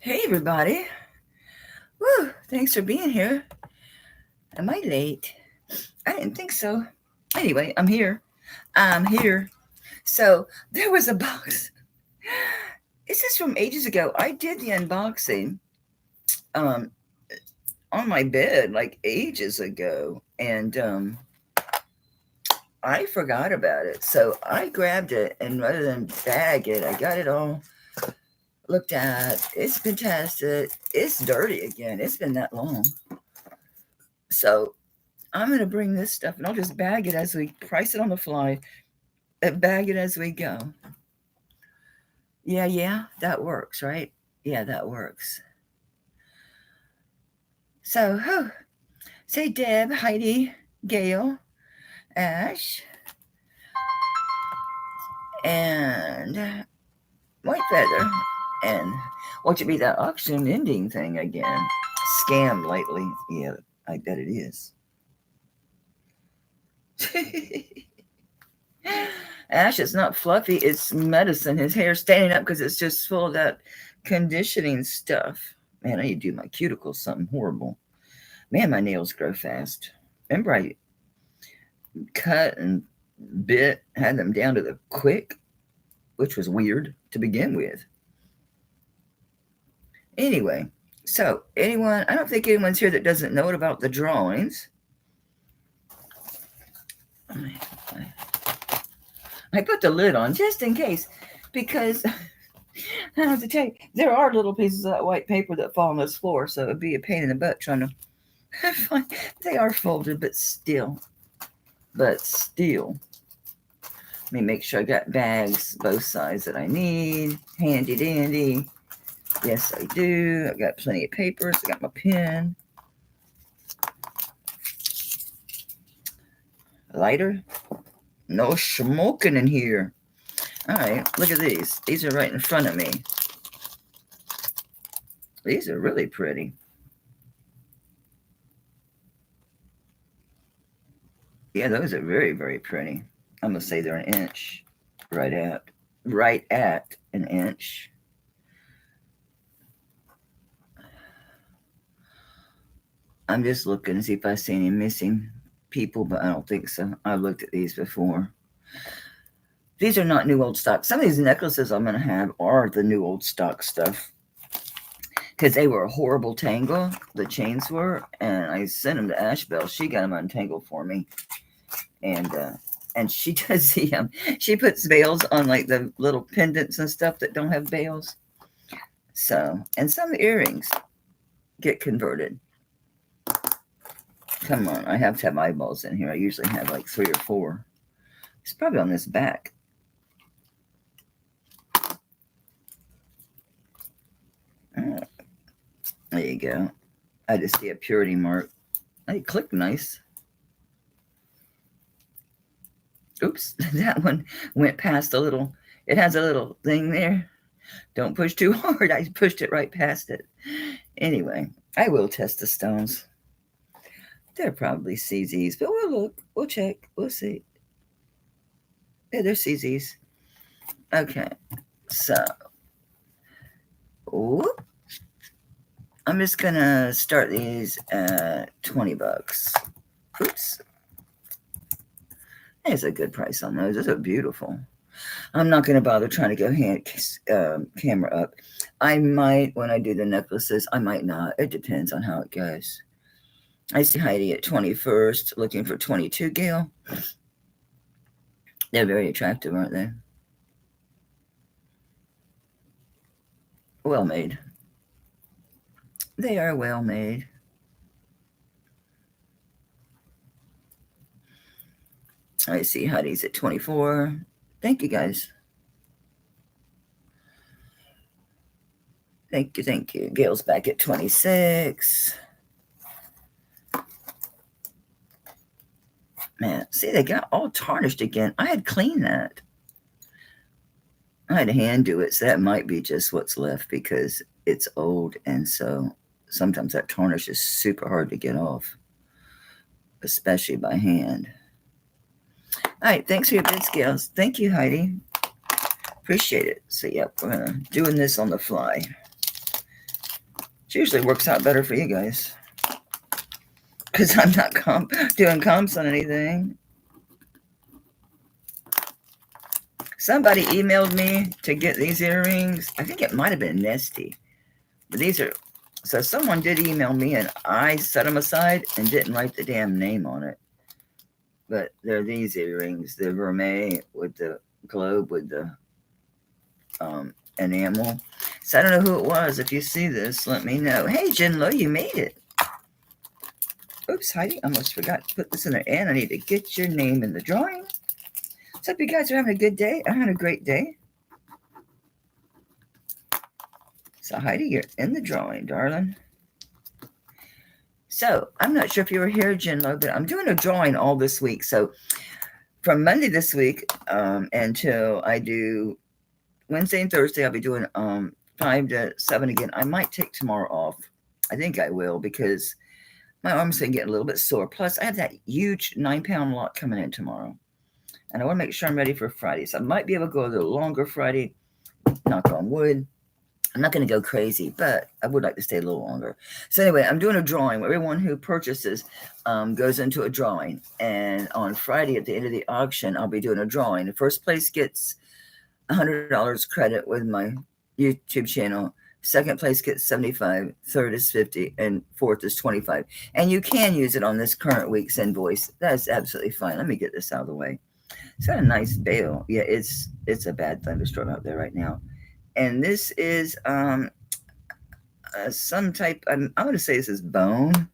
Hey, everybody. Woo, thanks for being here. Am I late? I didn't think so. Anyway, I'm here. I'm here. So, there was a box. This is from ages ago. I did the unboxing um, on my bed like ages ago, and I forgot about it. So, I grabbed it, and rather than bag it, I got it all looked at. It's been tested. It's dirty again. It's been that long. So, I'm going to bring this stuff and I'll just bag it as we price it on the fly and bag it as we go. Yeah, that works, right? Yeah, that works. So, say Deb, Heidi, Gail, Ash, and White Feather, and what should be that auction ending thing again? Scam lately. Yeah, I bet it is. Ash, it's not fluffy, it's medicine. His hair's standing up because it's just full of that conditioning stuff. Man, I need to do my cuticles something horrible. Man, my nails grow fast. Remember, I cut and bit, had them down to the quick, which was weird to begin with. Anyway, so anyone, I don't think anyone's here that doesn't know about the drawings. I put the lid on just in case because I have to tell you, there are little pieces of that white paper that fall on this floor, so it'd be a pain in the butt trying to find. They are folded, but still. Let me make sure I got bags both sides that I need. Handy dandy. Yes, I do. I got plenty of papers. I got my pen. Lighter. No smoking in here. All right, look at these. These are right in front of me. These are really pretty. Yeah, those are very, very pretty. I'm gonna say they're an inch, right at an inch. I'm just looking to see if I see any missing people, but I don't think so. I've looked at these before. These are not new old stock. Some of these necklaces I'm gonna have are the new old stock stuff because they were a horrible tangle. The chains were, and I sent them to Ashbel. She got them untangled for me, and she does she puts bails on like the little pendants and stuff that don't have bails. So, and some earrings get converted. Come on, I have to have eyeballs in here. I usually have like 3 or 4. It's probably on this back. There you go. I just see a purity mark. It clicked nice. Oops, that one went past a little. It has a little thing there. Don't push too hard. I pushed it right past it. Anyway, I will test the stones. They're probably CZs, but we'll look. We'll check. We'll see. Yeah, they're CZs. Okay, so whoop. I'm just gonna start these at $20. Oops. There's a good price on those. Those are beautiful. I'm not gonna bother trying to go camera up. I might when I do the necklaces. I might not. It depends on how it goes. I see Heidi at 21st, looking for 22 Gail. They're very attractive, aren't they? Well made. They are well made. I see Heidi's at 24. Thank you, guys. Thank you. Gail's back at 26. Man, see, they got all tarnished again. I had cleaned that. I had to hand do it, so that might be just what's left because it's old, and so sometimes that tarnish is super hard to get off, especially by hand. All right, thanks for your bid scales. Thank you, Heidi. Appreciate it. So, yep, we're doing this on the fly. It usually works out better for you guys. Because I'm not doing comps on anything. Somebody emailed me to get these earrings. I think it might have been Nesty. But these are... So someone did email me, and I set them aside and didn't write the damn name on it. But they're these earrings. The Mermaid with the globe with the enamel. So I don't know who it was. If you see this, let me know. Hey, Jinlo, you made it. Oops, Heidi, I almost forgot to put this in there. And I need to get your name in the drawing. So hope you guys are having a good day. I'm having a great day. So Heidi, you're in the drawing, darling. So I'm not sure if you were here, Jinlo, but I'm doing a drawing all this week. So from Monday this week until I do Wednesday and Thursday, I'll be doing 5 to 7 again. I might take tomorrow off. I think I will because my arm's going to get a little bit sore. Plus, I have that huge 9-pound lot coming in tomorrow. And I want to make sure I'm ready for Friday. So I might be able to go a little longer Friday. Knock on wood. I'm not going to go crazy, but I would like to stay a little longer. So anyway, I'm doing a drawing. Everyone who purchases goes into a drawing. And on Friday at the end of the auction, I'll be doing a drawing. The first place gets $100 credit with my YouTube channel. Second place gets $75. Third is $50. And fourth is $25. And you can use it on this current week's invoice. That's absolutely fine. Let me get this out of the way. It's got a nice bail. Yeah, it's a bad thunderstorm out there right now. And this is some type, I'm going to say this is bone.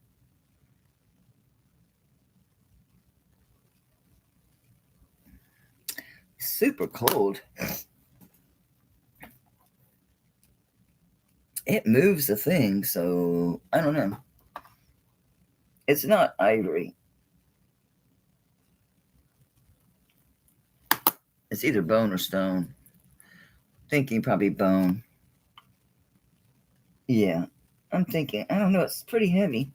Super cold. It moves the thing, so I don't know. It's not ivory. It's either bone or stone. Thinking probably bone. Yeah, I'm thinking, I don't know, it's pretty heavy.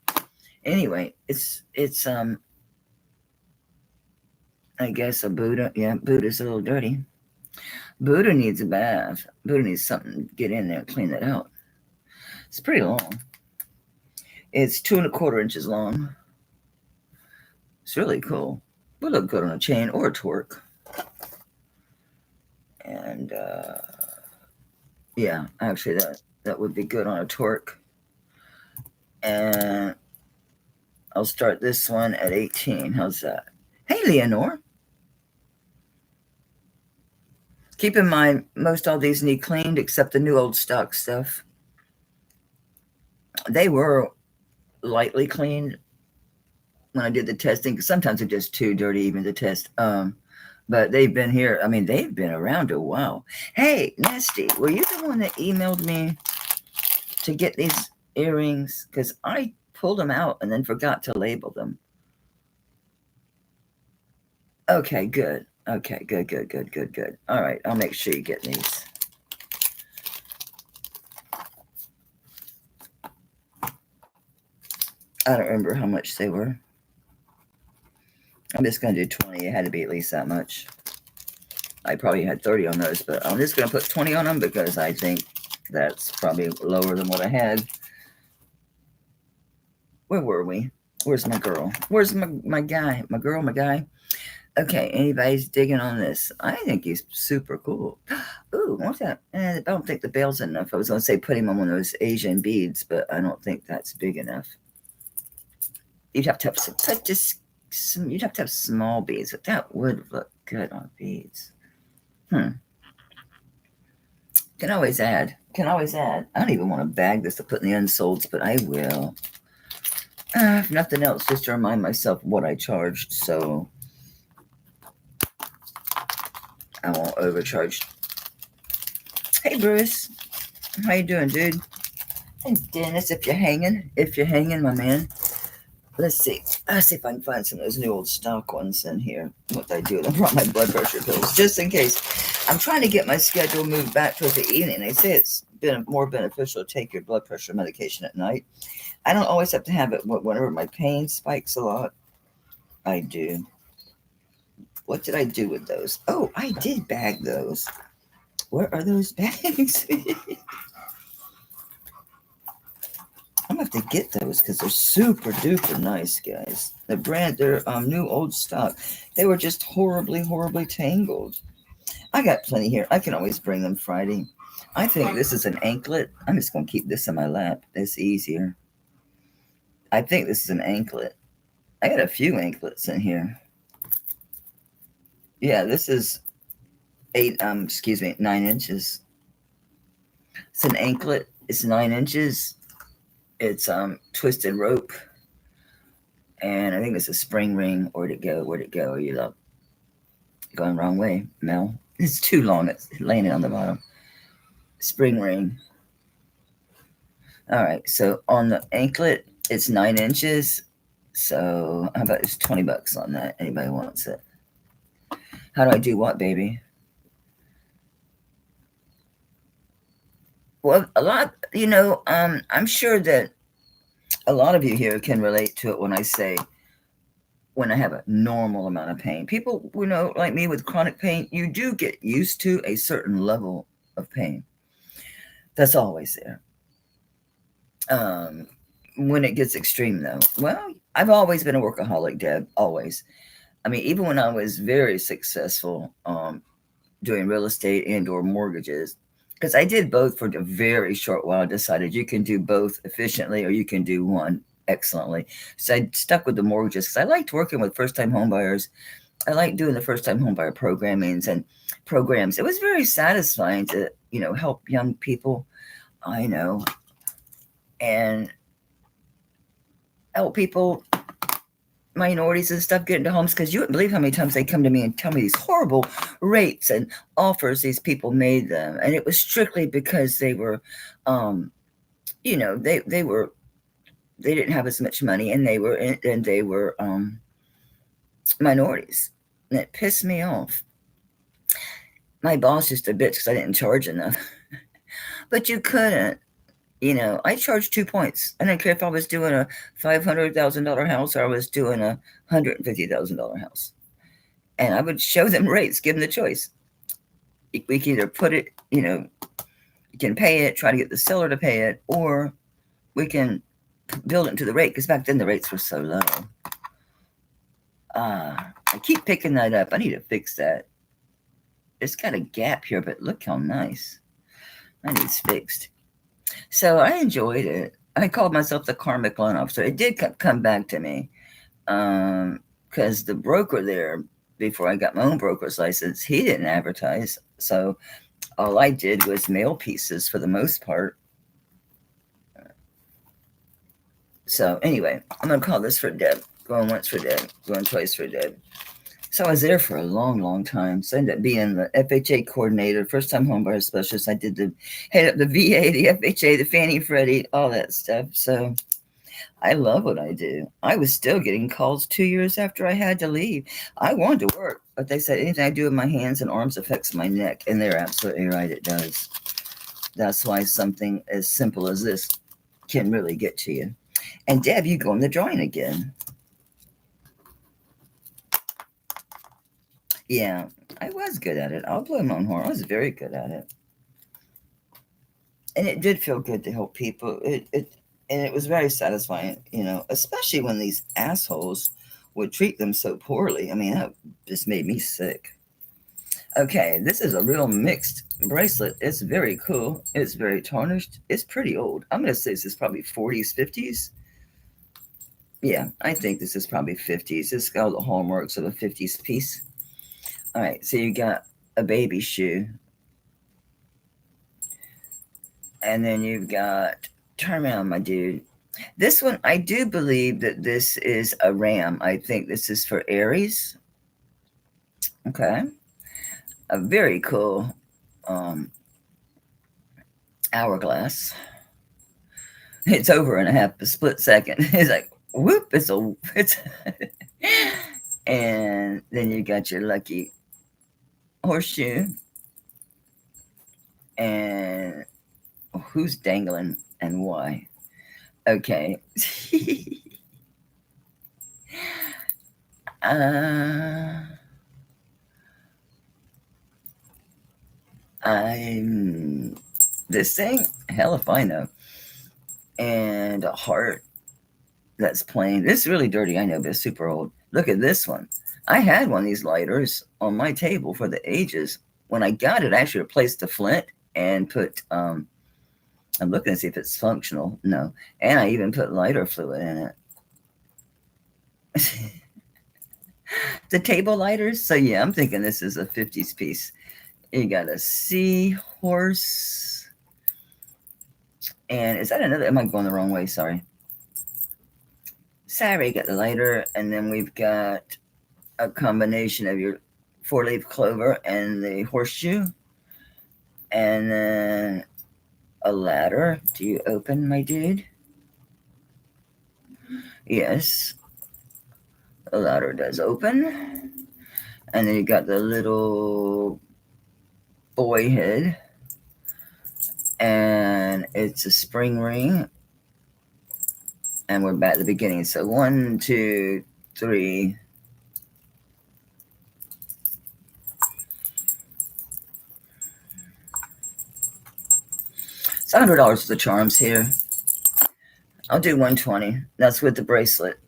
Anyway, it's I guess a Buddha. Yeah, Buddha's a little dirty. Buddha needs a bath. Buddha needs something to get in there and clean that out. It's pretty long. It's 2 1/4 inches long. It's really cool. Would look good on a chain or a torque. And yeah, actually that would be good on a torque. And I'll start this one at 18. How's that? Hey, Leonore. Keep in mind, most all these need cleaned except the new old stock stuff. They were lightly cleaned when I did the testing, because sometimes they're just too dirty even to test. But they've been here. I mean, they've been around a while. Hey, Nasty, were you the one that emailed me to get these earrings? Because I pulled them out and then forgot to label them. Okay, good. Okay, good. All right, I'll make sure you get these. I don't remember how much they were. I'm just going to do 20. It had to be at least that much. I probably had 30 on those, but I'm just going to put 20 on them because I think that's probably lower than what I had. Where were we? Where's my girl? Where's my guy? My girl, my guy? Okay, anybody's digging on this? I think he's super cool. Ooh, what's that? I don't think the bail's enough. I was going to say put him on one of those Asian beads, but I don't think that's big enough. You'd have to have you'd have to have small beads, but that would look good on beads. Can always add. I don't even want to bag this to put in the unsolds, but I will. If nothing else, just to remind myself what I charged, so I won't overcharge. Hey, Bruce. How you doing, dude? Hey, Dennis, if you're hanging, my man. Let's see. I'll see if I can find some of those new old stock ones in here. What I do, I brought my blood pressure pills just in case. I'm trying to get my schedule moved back towards the evening. They say it's been more beneficial to take your blood pressure medication at night. I don't always have to have it whenever my pain spikes a lot. I do. What did I do with those? Oh, I did bag those. Where are those bags? gonna have to get those because they're super duper nice, guys. The brand, they're new old stock. They were just horribly, horribly tangled. I got plenty here. I can always bring them Friday. I think this is an anklet. I'm just gonna keep this in my lap. It's easier. I think this is an anklet. I got a few anklets in here. Yeah, this is 9 inches. It's an anklet. It's 9 inches. It's twisted rope. And I think it's a spring ring. Where'd it go? Where'd it go? Are you going the wrong way, Mel? It's too long. It's laying on the bottom. Spring ring. All right. So on the anklet, it's 9 inches. So how about it's $20 on that? Anybody wants it? How do I do what, baby? Well, a lot, I'm sure that a lot of you here can relate to it when I say when I have a normal amount of pain. People, like me with chronic pain, you do get used to a certain level of pain. That's always there. When it gets extreme, though, well, I've always been a workaholic, Deb, always. I mean, even when I was very successful doing real estate and or mortgages, because I did both for a very short while. I decided you can do both efficiently or you can do one excellently. So I stuck with the mortgages because I liked working with first-time homebuyers. I liked doing the first-time homebuyer programmings and programs. It was very satisfying to, help young people, and help people, minorities and stuff, get into homes, because you wouldn't believe how many times they come to me and tell me these horrible rates and offers these people made them, and it was strictly because they were they didn't have as much money, and they were minorities, and it pissed me off. My boss just a bitch because I didn't charge enough. But you couldn't. I charged 2 points. I didn't care if I was doing a $500,000 house or I was doing a $150,000 house. And I would show them rates, give them the choice. We can either put it, you can pay it, try to get the seller to pay it, or we can build it into the rate, because back then the rates were so low. I keep picking that up. I need to fix that. It's got a gap here, but look how nice. That needs fixed. So I enjoyed it. I called myself the karmic loan officer. It did come back to me because the broker there, before I got my own broker's license, he didn't advertise. So all I did was mail pieces for the most part. So anyway, I'm going to call this for Deb. Going once for Deb. Going twice for Deb. So I was there for a long, long time. So I ended up being the FHA coordinator, first-time homebuyer specialist. I did head up the VA, the FHA, the Fannie Freddie, all that stuff. So I love what I do. I was still getting calls 2 years after I had to leave. I wanted to work, but they said anything I do with my hands and arms affects my neck. And they're absolutely right, it does. That's why something as simple as this can really get to you. And Deb, you go in the drawing again. Yeah, I was good at it. I'll blow my own horn. I was very good at it. And it did feel good to help people. And it was very satisfying, especially when these assholes would treat them so poorly. I mean, that just made me sick. Okay, this is a real mixed bracelet. It's very cool. It's very tarnished. It's pretty old. I'm going to say this is probably 40s, 50s. Yeah, I think this is probably 50s. It's got all the hallmarks of a 50s piece. All right, so you got a baby shoe. And then you've got, turn around, my dude. This one, I do believe that this is a ram. I think this is for Aries. Okay. A very cool hourglass. It's over in a split second. It's like, whoop, it's and then you got your lucky horseshoe. And who's dangling and why? Okay. I'm this thing, hell if I know. and a heart that's plain. This is really dirty, I know, but it's super old. Look at this one. I had one of these lighters on my table for the ages. When I got it, I actually replaced the flint and put, I'm looking to see if it's functional. No. And I even put lighter fluid in it. The table lighters. So yeah, I'm thinking this is a 50s piece. You got a seahorse. And is that another? Am I going the wrong way? Sorry. Sorry, got the lighter. And then we've got a combination of your 4-leaf clover and the horseshoe. And then a ladder. Do you open, my dude? Yes. The ladder does open. And then you got the little boy head. And it's a spring ring. And we're back at the beginning. So 1, 2, 3. It's $100 for the charms here. I'll do 120. That's with the bracelet.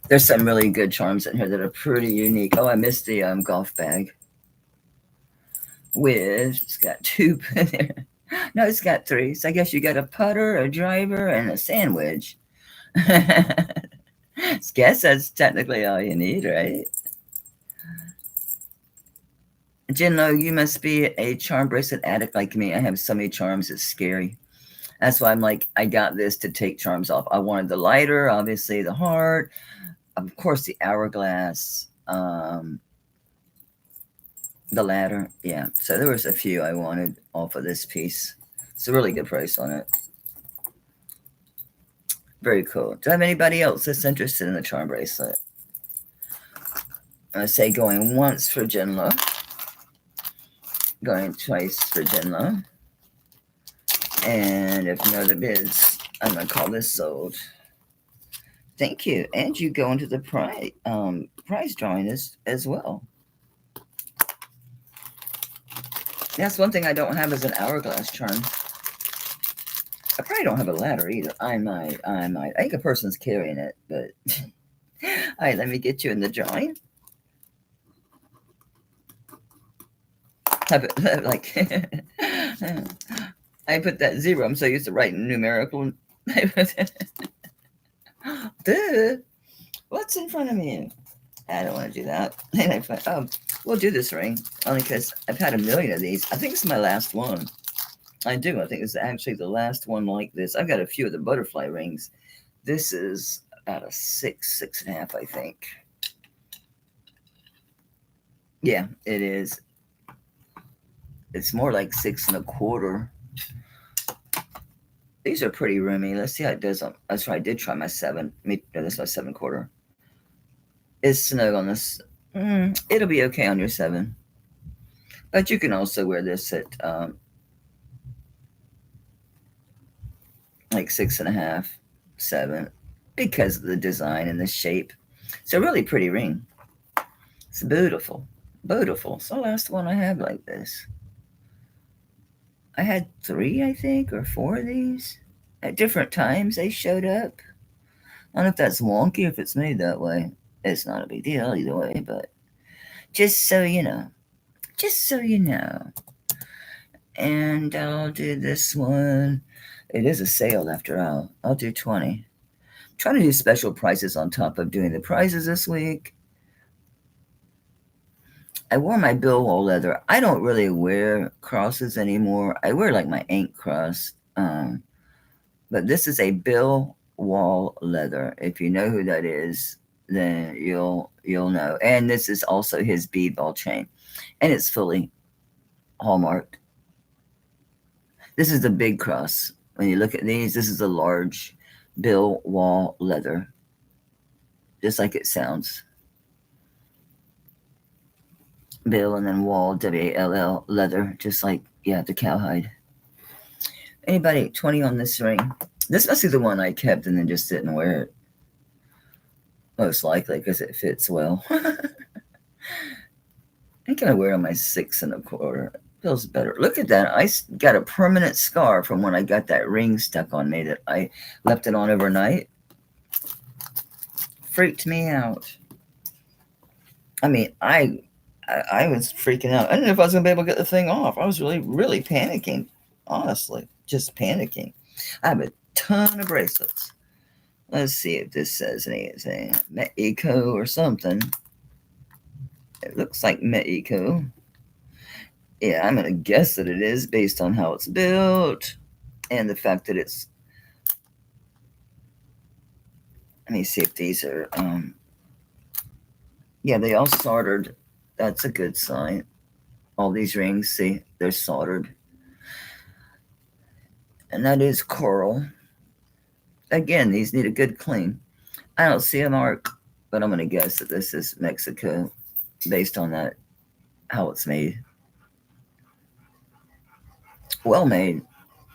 There's some really good charms in here that are pretty unique. Oh, I missed the golf bag. It's got 2 in there. No, it's got 3. So I guess you got a putter, a driver, and a sandwich. I guess that's technically all you need, right? Jinlo, you must be a charm bracelet addict like me. I have so many charms, it's scary. That's why I'm like, I got this to take charms off. I wanted the lighter, obviously the heart, of course the hourglass, the ladder. Yeah, so there was a few I wanted off of this piece. It's a really good price on it. Very cool. Do I have anybody else that's interested in the charm bracelet? I say going once for Jinlo. Going twice for Jinlo. And if no other bids, I'm going to call this sold. Thank you. And you go into the prize drawing as well. That's one thing I don't have is an hourglass charm. I probably don't have a ladder either. I might. I think a person's carrying it, but all right, let me get you in the drawing. Like I put that 0. I'm so used to writing numerical. Duh. What's in front of me? I don't want to do that. We'll do this ring only because I've had a million of these. I think it's my last one. I do. I think it's actually the last one like this. I've got a few of the butterfly rings. This is about a 6, 6.5, I think. Yeah, it is. It's more like 6 1/4. These are pretty roomy. Let's see how it does. That's right. I did try my 7. No, that's my 7 1/4. It's snug on this. It'll be okay on your 7. But you can also wear this at like 6.5, 7, because of the design and the shape. It's a really pretty ring. It's beautiful. Beautiful. It's the last one I have like this. I had 3, I think, or 4 of these. At different times they showed up. I don't know if that's wonky or if it's made that way. It's not a big deal either way, but just so you know. Just so you know. And I'll do this one. It is a sale after all. I'll do 20. I'm trying to do special prices on top of doing the prizes this week. I wore my bill wall leather. I don't really wear crosses anymore. I wear like my ink cross. But this is a bill wall leather. If you know who that is, then you'll know. And this is also his bead ball chain. And it's fully hallmarked. This is the big cross. When you look at these, this is a large bill wall leather. Just like it sounds. Bill and then wall, W-A-L-L, leather, just like, yeah, the cowhide. Anybody, 20 on this ring? This must be the one I kept and then just didn't wear it. Most likely, because it fits well. I think I wear on my 6 1/4. Feels better. Look at that. I got a permanent scar from when I got that ring stuck on me that I left it on overnight. Freaked me out. I mean, I was freaking out. I didn't know if I was going to be able to get the thing off. I was really, really panicking. Honestly, just panicking. I have a ton of bracelets. Let's see if this says anything. Mexico or something. It looks like Mexico. Yeah, I'm going to guess that it is based on how it's built and the fact that it's... Let me see if these are... yeah, they all soldered. That's a good sign. All these rings, see, they're soldered. And that is coral. Again, these need a good clean. I don't see a mark, but I'm going to guess that this is Mexico based on that, how it's made. Well made.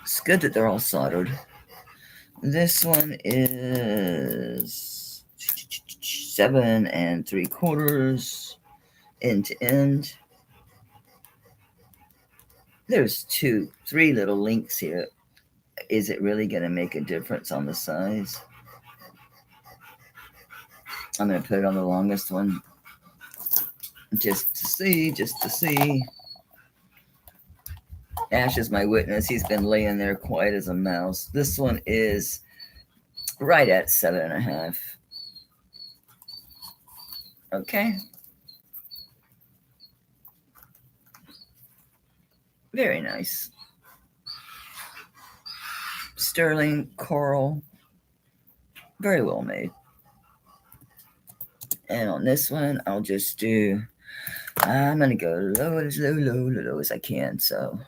It's good that they're all soldered. This one is 7 3/4 end to end. There's 3 little links here. Is it really going to make a difference on the size? I'm going to put it on the longest one just to see. Ash is my witness. He's been laying there quiet as a mouse. This one is right at 7.5. Okay. Very nice. Sterling coral. Very well made. And on this one, I'll just do... I'm going to go low as I can. So,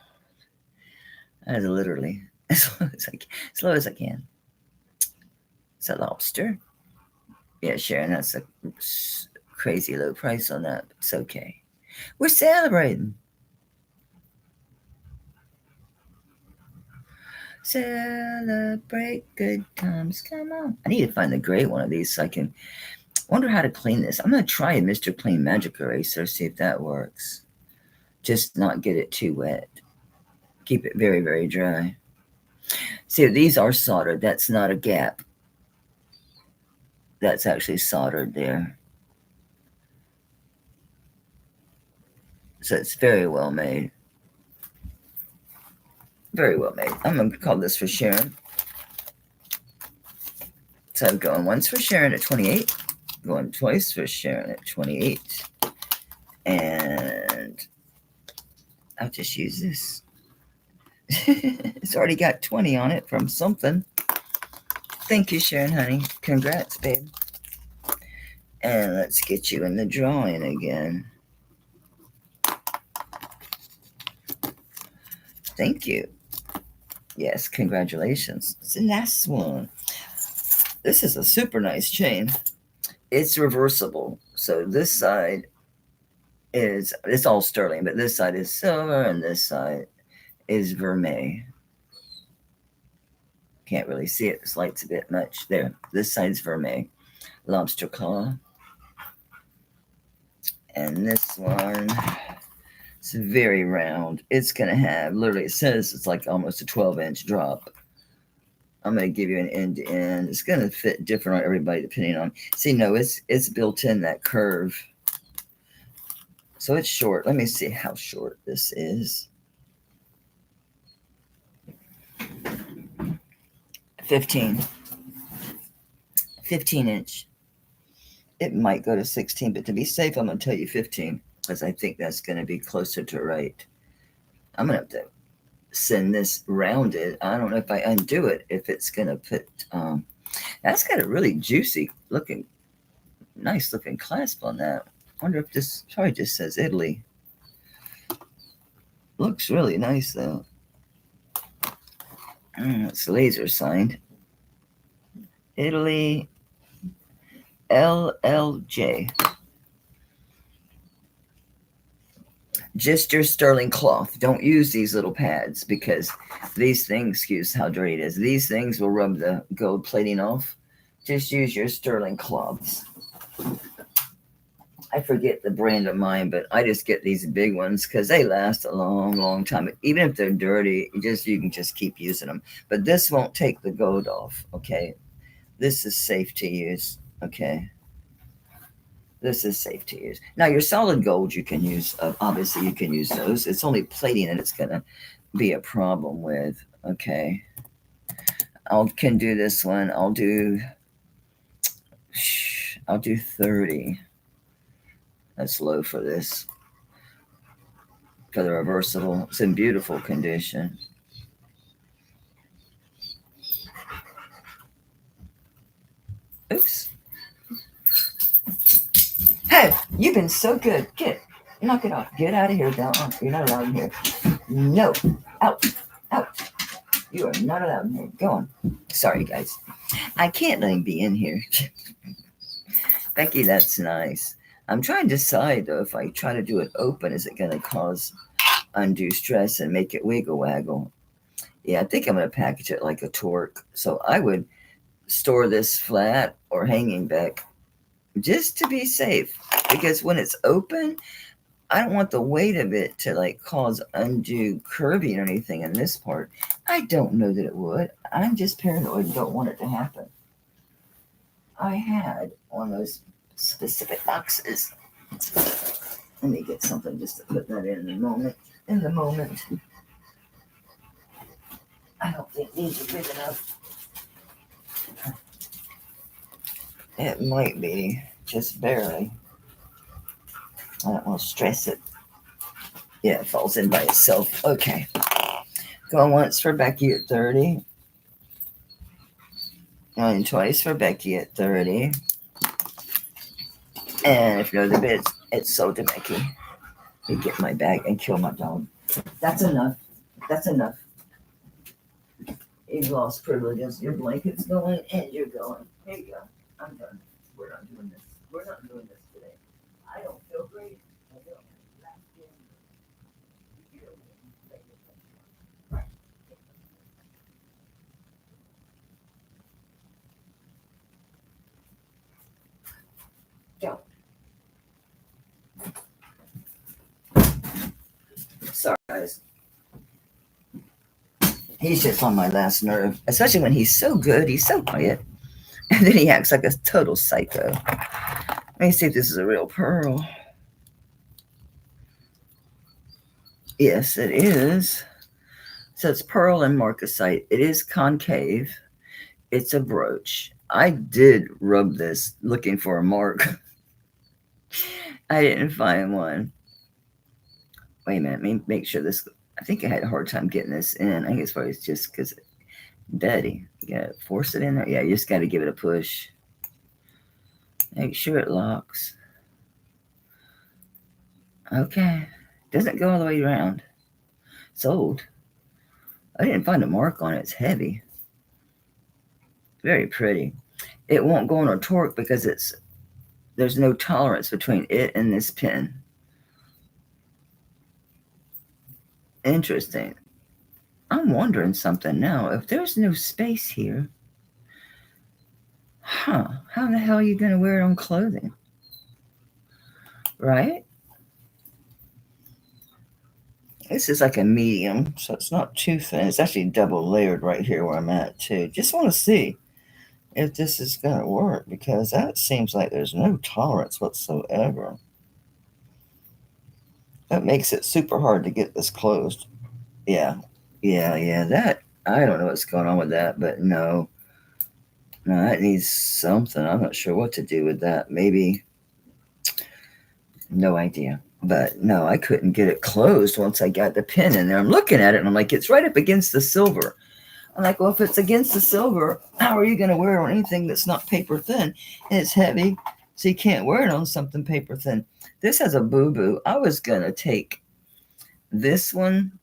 as literally as low as I can. It's a lobster. Yeah, Sharon, that's a crazy low price on that, but it's okay. We're celebrating. Celebrate good times. Come on. I need to find the gray one of these so I can... wonder how to clean this. I'm going to try a Mr. Clean Magic Eraser, see if that works. Just not get it too wet. Keep it very, very dry. See, these are soldered. That's not a gap. That's actually soldered there. So it's very well made. Very well made. I'm going to call this for Sharon. So I'm going once for Sharon at 28. Going twice for Sharon at 28. And I'll just use this. It's already got 20 on it from something. Thank you, Sharon, honey. Congrats, babe. And let's get you in the drawing again. Thank you. Yes, congratulations. It's a nice one. This is a super nice chain. It's reversible. So this side is, it's all sterling, but this side is silver and this side is vermeil. Can't really see it. This light's a bit much. There. This side's vermeil. Lobster claw. And this one, it's very round. It's going to have, literally, it says it's like almost a 12-inch drop. I'm going to give you an end to end. It's going to fit different on everybody depending on. See, no, it's built in that curve. So it's short. Let me see how short this is. 15 inch. It might go to 16, but to be safe, I'm going to tell you 15 because I think that's going to be closer to right. I'm going to have to send this rounded. I don't know if I undo it, if it's going to put, that's got a really juicy looking, nice looking clasp on that. I wonder if this probably just says Italy. Looks really nice though. It's laser signed. Italy LLJ. Just your sterling cloth. Don't use these little pads because these things, excuse how dirty it is, these things will rub the gold plating off. Just use your sterling cloths. I forget the brand of mine, but I just get these big ones because they last a long, long time. Even if they're dirty, you can just keep using them. But this won't take the gold off, okay? This is safe to use, okay? This is safe to use. Now, your solid gold you can use. Obviously, you can use those. It's only plating that it's going to be a problem with, okay? I can do this one. I'll do 30. That's low for this. For the reversible. It's in beautiful condition. Oops. Hey, you've been so good. Knock it off. Get out of here, Del. You're not allowed in here. No. Out. Out. You are not allowed in here. Go on. Sorry, guys. I can't let him be in here. Becky, that's nice. I'm trying to decide, though, if I try to do it open, is it going to cause undue stress and make it wiggle waggle? Yeah, I think I'm going to package it like a torque. So I would store this flat or hanging back just to be safe. Because when it's open, I don't want the weight of it to like cause undue curving or anything in this part. I don't know that it would. I'm just paranoid and don't want it to happen. I had one of those specific boxes. Let me get something just to put that in the moment. I don't think these are big enough. It might be, just barely. I don't want to stress it. Yeah, it falls in by itself. Okay. Going once for Becky at 30. Going twice for Becky at 30. And if you know the bits, it's sold to Becky. Let me get my bag and kill my dog. That's enough. That's enough. You've lost privileges. Your blanket's going and you're going. Here you go. I'm done. We're not doing this. We're not doing this today. I don't feel great. I don't. Don't. Sorry, guys. He's just on my last nerve, especially when he's so good. He's so quiet. And then he acts like a total psycho. Let me see if this is a real pearl. Yes, it is. So it's pearl and marcasite. It is concave. It's a brooch. I did rub this looking for a mark. I didn't find one. Wait a minute. Let me make sure this. I think I had a hard time getting this in. I think it's probably just because Betty. You gotta force it in there. Yeah, you just gotta give it a push. Make sure it locks. Okay. Doesn't go all the way around. It's old. I didn't find a mark on it. It's heavy. Very pretty. It won't go on a torque because there's no tolerance between it and this pin. Interesting. I'm wondering something now. If there's no space here, how the hell are you going to wear it on clothing? Right? This is like a medium, so it's not too thin. It's actually double layered right here where I'm at, too. Just want to see if this is going to work, because that seems like there's no tolerance whatsoever. That makes it super hard to get this closed. Yeah. That, I don't know what's going on with that, but no, that needs something. I'm not sure what to do with that. Maybe, no idea. But no, I couldn't get it closed once I got the pin in there. I'm looking at it and I'm like, it's right up against the silver. I'm like, well, if it's against the silver, how are you going to wear it on anything that's not paper thin? And it's heavy, so you can't wear it on something paper thin. This has a boo-boo. I was going to take this one.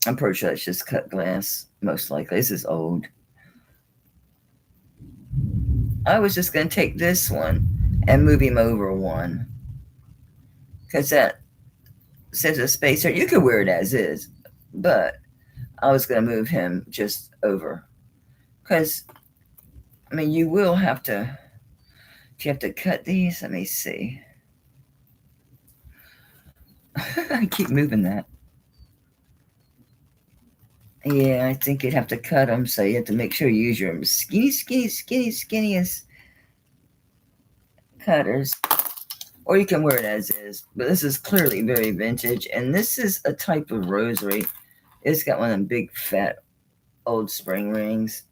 I'm pretty sure it's just cut glass, most likely. This is old. I was just going to take this one and move him over one, because that says a spacer. You could wear it as is, but I was going to move him just over, because, I mean, you will have to, do you have to cut these? Let me see. I keep moving that. Yeah, I think you'd have to cut them, so you have to make sure you use your skinniest cutters. Or you can wear it as is. But this is clearly very vintage. And this is a type of rosary. It's got one of them big, fat, old spring rings.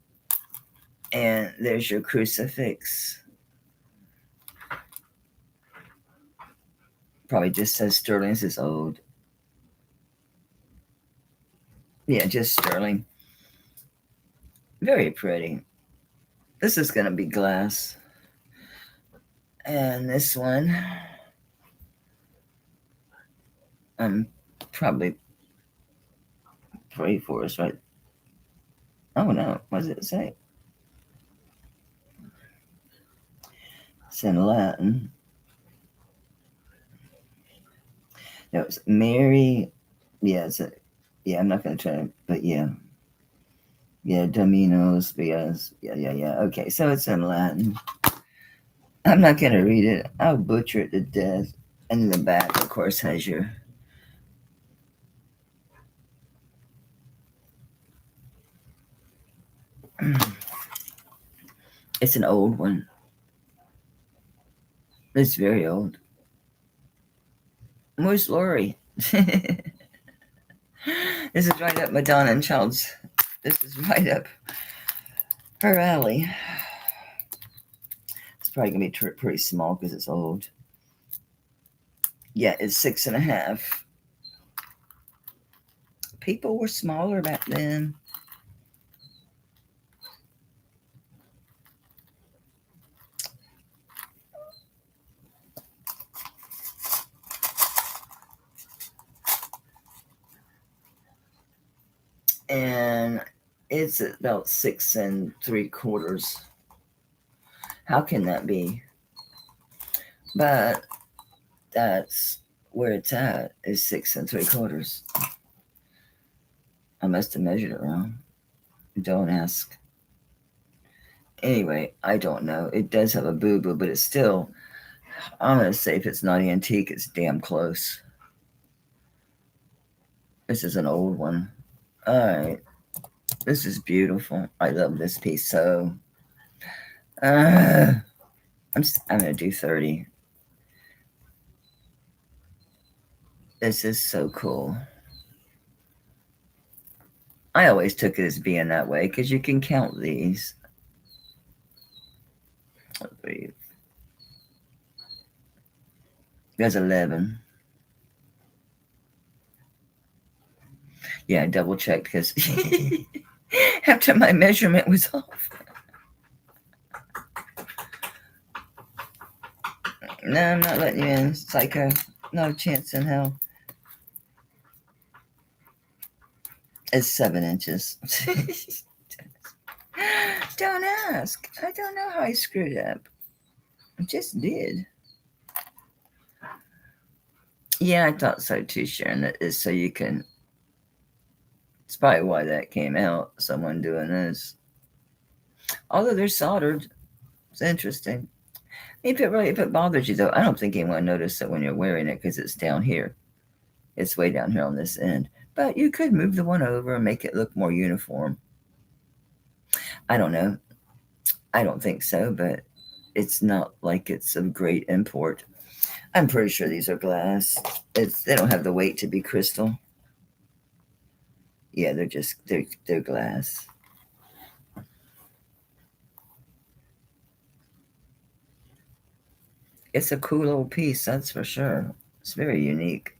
And there's your crucifix. Probably just says sterling. This is old. Yeah, just sterling. Very pretty. This is going to be glass. And this one, I'm probably pray for us, right? Oh no, what does it say? It's in Latin. No, it's Mary. Yeah, yeah, I'm not going to try, but yeah. Yeah, Dominos, because, yeah. Okay, so it's in Latin. I'm not going to read it. I'll butcher it to death. And in the back, of course, has your... It's an old one. It's very old. Where's Lori? This is right up Madonna and Child's. This is right up her alley. It's probably going to be pretty small because it's old. Yeah, it's 6.5. People were smaller back then. And it's about 6 3/4. How can that be? But that's where it's at, is 6 3/4. I must have measured it wrong. Don't ask. Anyway, I don't know. It does have a boo-boo, but it's still, I'm going to say if it's not antique, it's damn close. This is an old one. All right. This is beautiful. I love this piece. So I'm going to do 30. This is so cool. I always took it as being that way because you can count these. There's 11. Yeah, I double checked because after my measurement was off. No, I'm not letting you in, psycho. No chance in hell. It's 7 inches. Don't ask. I don't know how I screwed up. I just did. Yeah, I thought so too, Sharon. That is so you can... It's probably why that came out, someone doing this. Although they're soldered. It's interesting. If it bothers you, though, I don't think anyone noticed it when you're wearing it because it's down here. It's way down here on this end. But you could move the one over and make it look more uniform. I don't know. I don't think so, but it's not like it's of great import. I'm pretty sure these are glass. They don't have the weight to be crystal. Yeah, they're glass. It's a cool old piece, that's for sure. It's very unique.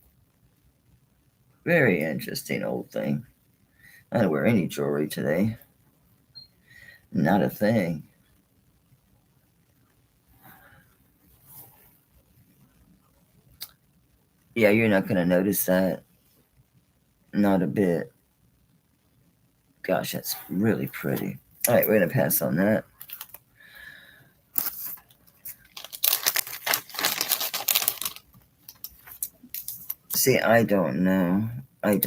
Very interesting old thing. I don't wear any jewelry today. Not a thing. Yeah, you're not going to notice that. Not a bit. Gosh, that's really pretty. All right, we're going to pass on that. See, I don't know. I'm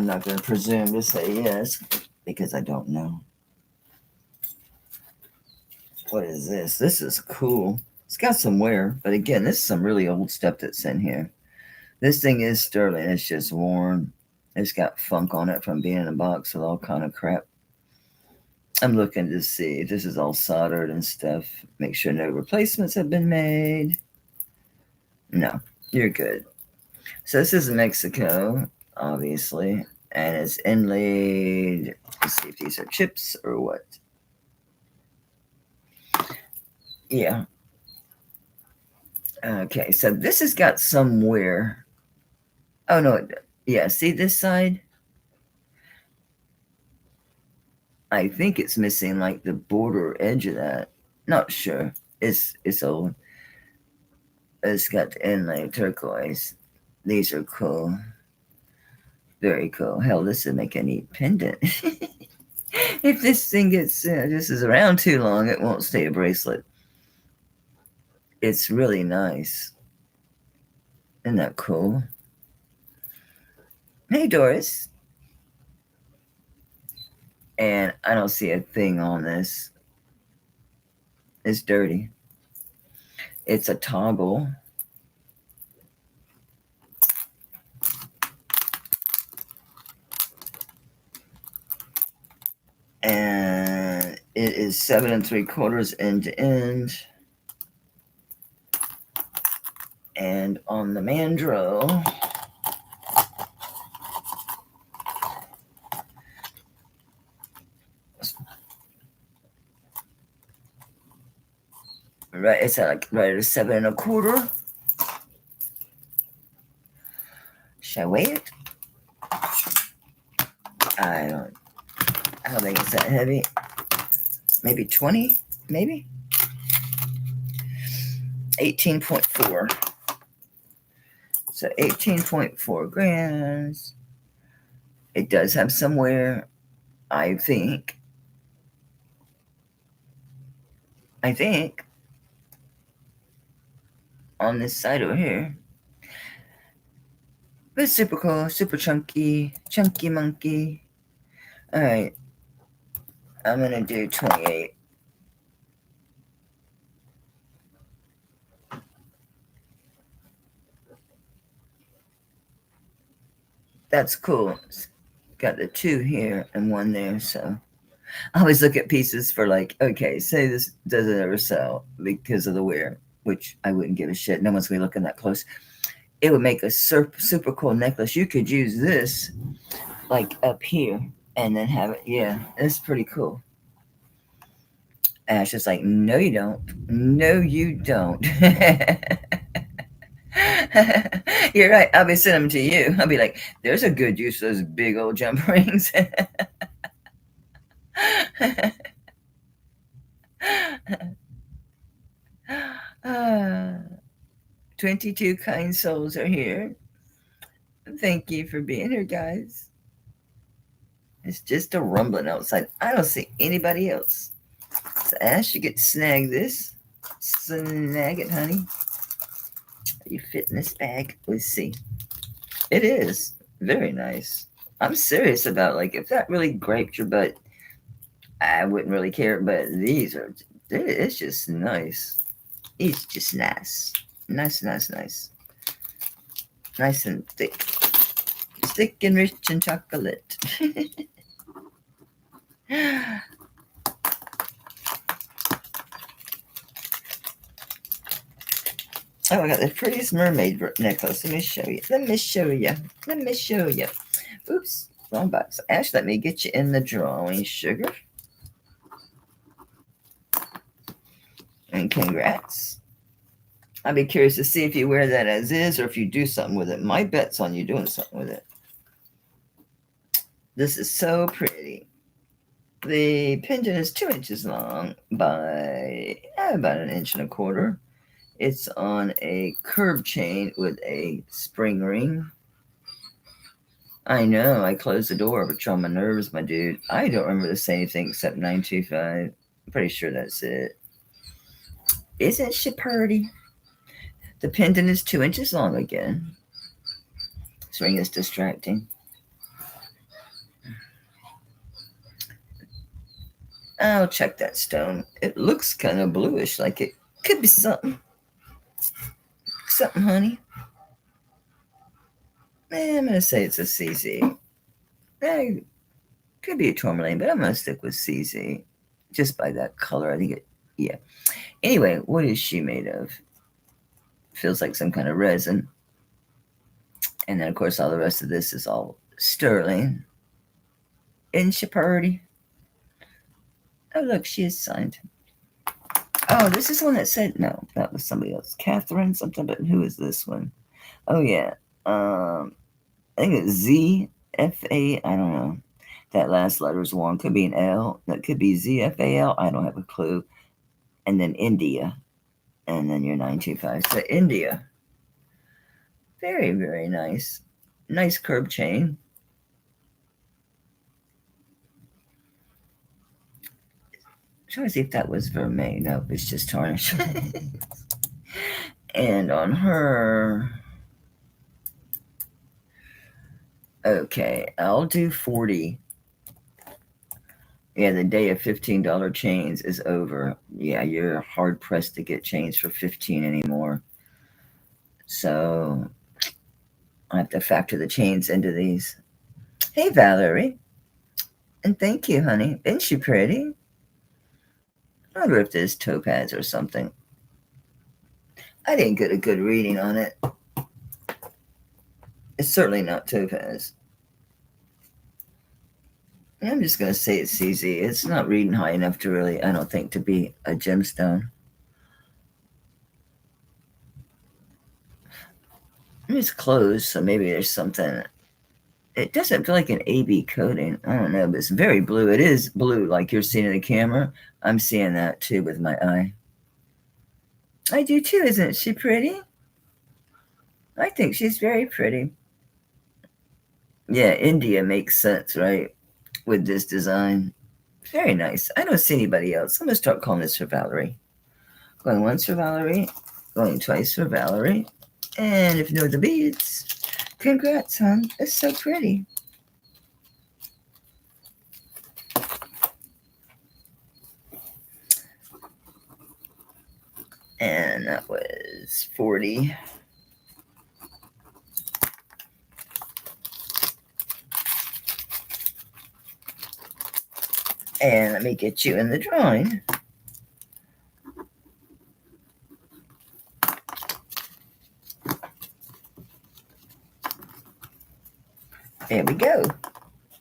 not going to presume to say yes because I don't know. What is this? This is cool. It's got some wear, but again, this is some really old stuff that's in here. This thing is sterling. It's just worn. It's got funk on it from being in a box with all kind of crap. I'm looking to see if this is all soldered and stuff. Make sure no replacements have been made. No, you're good. So this is Mexico, obviously, and it's inlaid. Let's see if these are chips or what. Yeah. Okay, so this has got some wear. Oh, no. Yeah, see this side? I think it's missing like the border edge of that. Not sure. It's old. It's got the inlay turquoise. These are cool. Very cool. Hell, this would make a neat pendant. If this thing gets this is around too long, it won't stay a bracelet. It's really nice. Isn't that cool? Hey, Doris. And I don't see a thing on this. It's dirty. It's a toggle. And it is 7 3/4 end to end. And on the mandrel, right, it's like right at 7 1/4. Should I weigh it? I don't think it's that heavy. Maybe 20, maybe 18.4. So 18.4 grams. It does have some wear, I think. On this side over here. But it's super cool, super chunky monkey. All right, I'm gonna do 28. That's cool. It's got the 2 here and 1 there, so I always look at pieces for like, okay, say this doesn't ever sell because of the wear, which I wouldn't give a shit. No one's gonna be looking that close. It would make a super cool necklace. You could use this like up here and then have it. Yeah, it's pretty cool. And it's just like, no, you don't. No, you don't. You're right. I'll be sending them to you. I'll be like, there's a good use for those big old jump rings. 22 kind souls are here. Thank you for being here, guys. It's just a rumbling outside. I don't see anybody else. So Ash, you get to snag this. Snag it, honey. Are you fitting this bag? Let's see. It is very nice. I'm serious about like if that really griped your butt, I wouldn't really care. But these are, it's just nice. It's just nice. Nice and thick. Thick and rich and chocolate. Oh, I got the prettiest mermaid necklace. Let me show you. Oops, wrong box. Ash, let me get you in the drawing, sugar. And congrats. I'd be curious to see if you wear that as is or if you do something with it. My bet's on you doing something with it. This is so pretty. The pendant is 2 inches long by about 1 1/4 inches. It's on a curb chain with a spring ring. I know, I closed the door, which on my nerves, my dude. I don't remember to say anything except 925. I'm pretty sure that's it. Isn't she pretty? The pendant is 2 inches long again. This ring is distracting. I'll check that stone. It looks kind of bluish, like it Could be something. Something, honey. I'm going to say it's a CZ. Could be a tourmaline, but I'm going to stick with CZ. Just by that color. I think it, yeah. Anyway, what is she made of? Feels like some kind of resin. And then, of course, all the rest of this is all sterling. Isn't she pretty? Oh, look, she is signed. Oh, this is one that said, no, that was somebody else. Catherine something, but who is this one? Oh, yeah. I think it's ZFA. I don't know. That last letter is one. Could be an L. That could be ZFAL. I don't have a clue. And then India. And then your 925. So India. Very, very nice. Nice curb chain. Trying to see if that was Mermaid. No, it's just tarnish. And on her, okay, I'll do 40. Yeah, the day of $15 chains is over. Yeah, you're hard pressed to get chains for 15 anymore. So I have to factor the chains into these. Hey, Valerie. And thank you, honey. Isn't she pretty? I wonder if this is topaz or something. I didn't get a good reading on it. It's certainly not topaz. I'm just going to say it's CZ. It's not reading high enough to really, I don't think, to be a gemstone. It's closed, so maybe there's something. It doesn't feel like an AB coating. I don't know, but it's very blue. It is blue, like you're seeing in the camera. I'm seeing that too with my eye. I do too. Isn't she pretty? I think she's very pretty. Yeah, India makes sense, right? With this design. Very nice. I don't see anybody else. I'm going to start calling this for Valerie. Going once for Valerie. Going twice for Valerie. And if you know the beads, congrats, hon. It's so pretty. And that was 40. And let me get you in the drawing. There we go.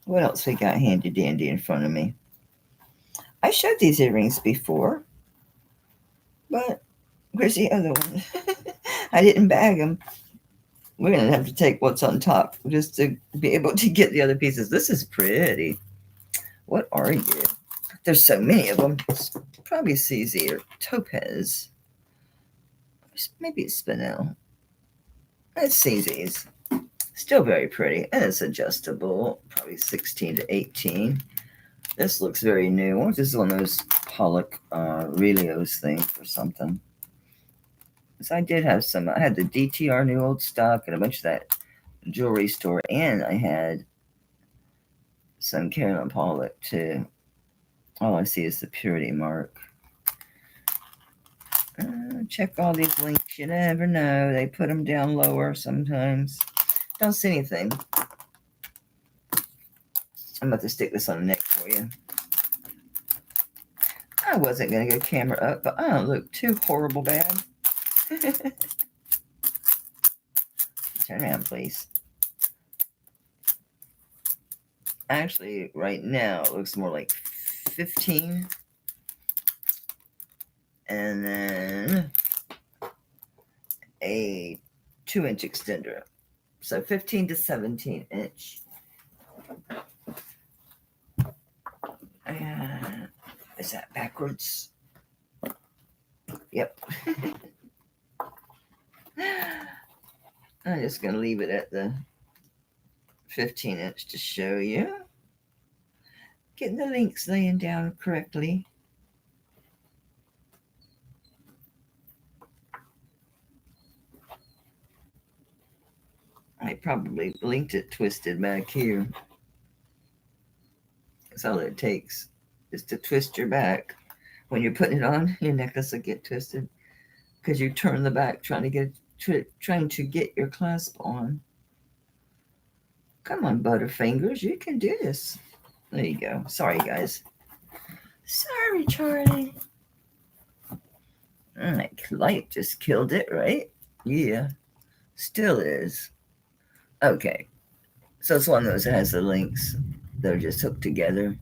What else we got handy dandy in front of me? I showed these earrings before, but where's the other one? I didn't bag them. We're going to have to take what's on top just to be able to get the other pieces. This is pretty. What are you? There's so many of them. It's probably CZ or topaz. Maybe it's spinel. It's CZ's. Still very pretty. And it's adjustable. Probably 16 to 18. This looks very new. I wonder if this is one of those Pollock Relios things or something. So I did have some. I had the DTR new old stock and a bunch of that jewelry store. And I had some Carolyn Pollock too. All I see is the purity mark. Check all these links. You never know. They put them down lower sometimes. Don't see anything. I'm about to stick this on the neck for you. I wasn't going to go camera up, but I don't look too horrible bad. Turn around, please. Actually, right now, it looks more like 15. And then a 2-inch extender. So 15 to 17 inch. Is that backwards? Yep. I'm just going to leave it at the 15 inch to show you. Getting the links laying down correctly. I probably linked it twisted back here. That's all it takes is to twist your back. When you're putting it on, your necklace will get twisted. because you turn the back trying to get your clasp on. Come on, Butterfingers, you can do this. There you go. Sorry, guys. Sorry, Charlie. That light just killed it, right? Yeah, still is. Okay, so it's one of those that has the links. They're just hooked together.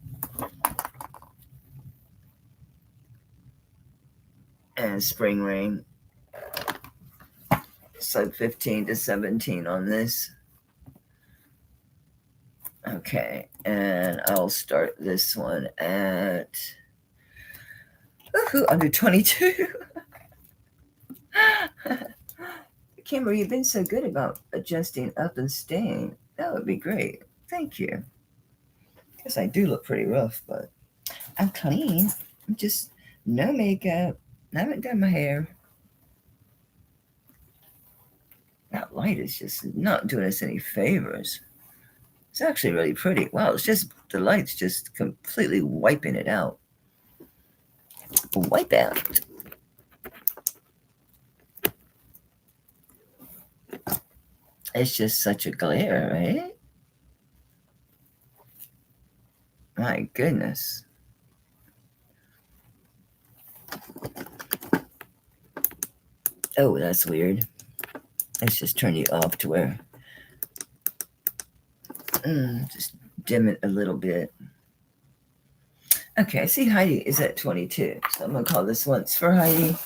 And spring ring. It's like 15 to 17 on this. Okay, and I'll start this one at, under 22. Kimber, you've been so good about adjusting up and staying. That would be great. Thank you. Guess I do look pretty rough, but I'm clean. I'm just no makeup. I haven't done my hair. That light is just not doing us any favors. It's actually really pretty. Wow, it's just the light's just completely wiping it out. Wipe out. It's just such a glare, right? My goodness. Oh, that's weird. Let's just turn you off to where. Just dim it a little bit. Okay, I see Heidi is at 22. So I'm going to call this once for Heidi.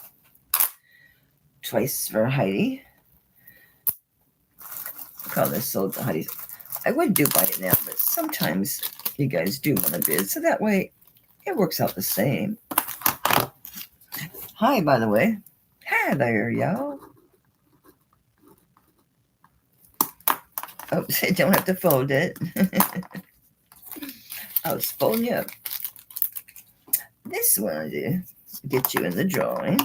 Twice for Heidi. Call this sold to Heidi. I would do buy it now, but sometimes you guys do want to bid. So that way it works out the same. Hi, by the way. Hi there, y'all. Oh, I don't have to fold it. I was folding you up. This one I do. Get you in the drawing.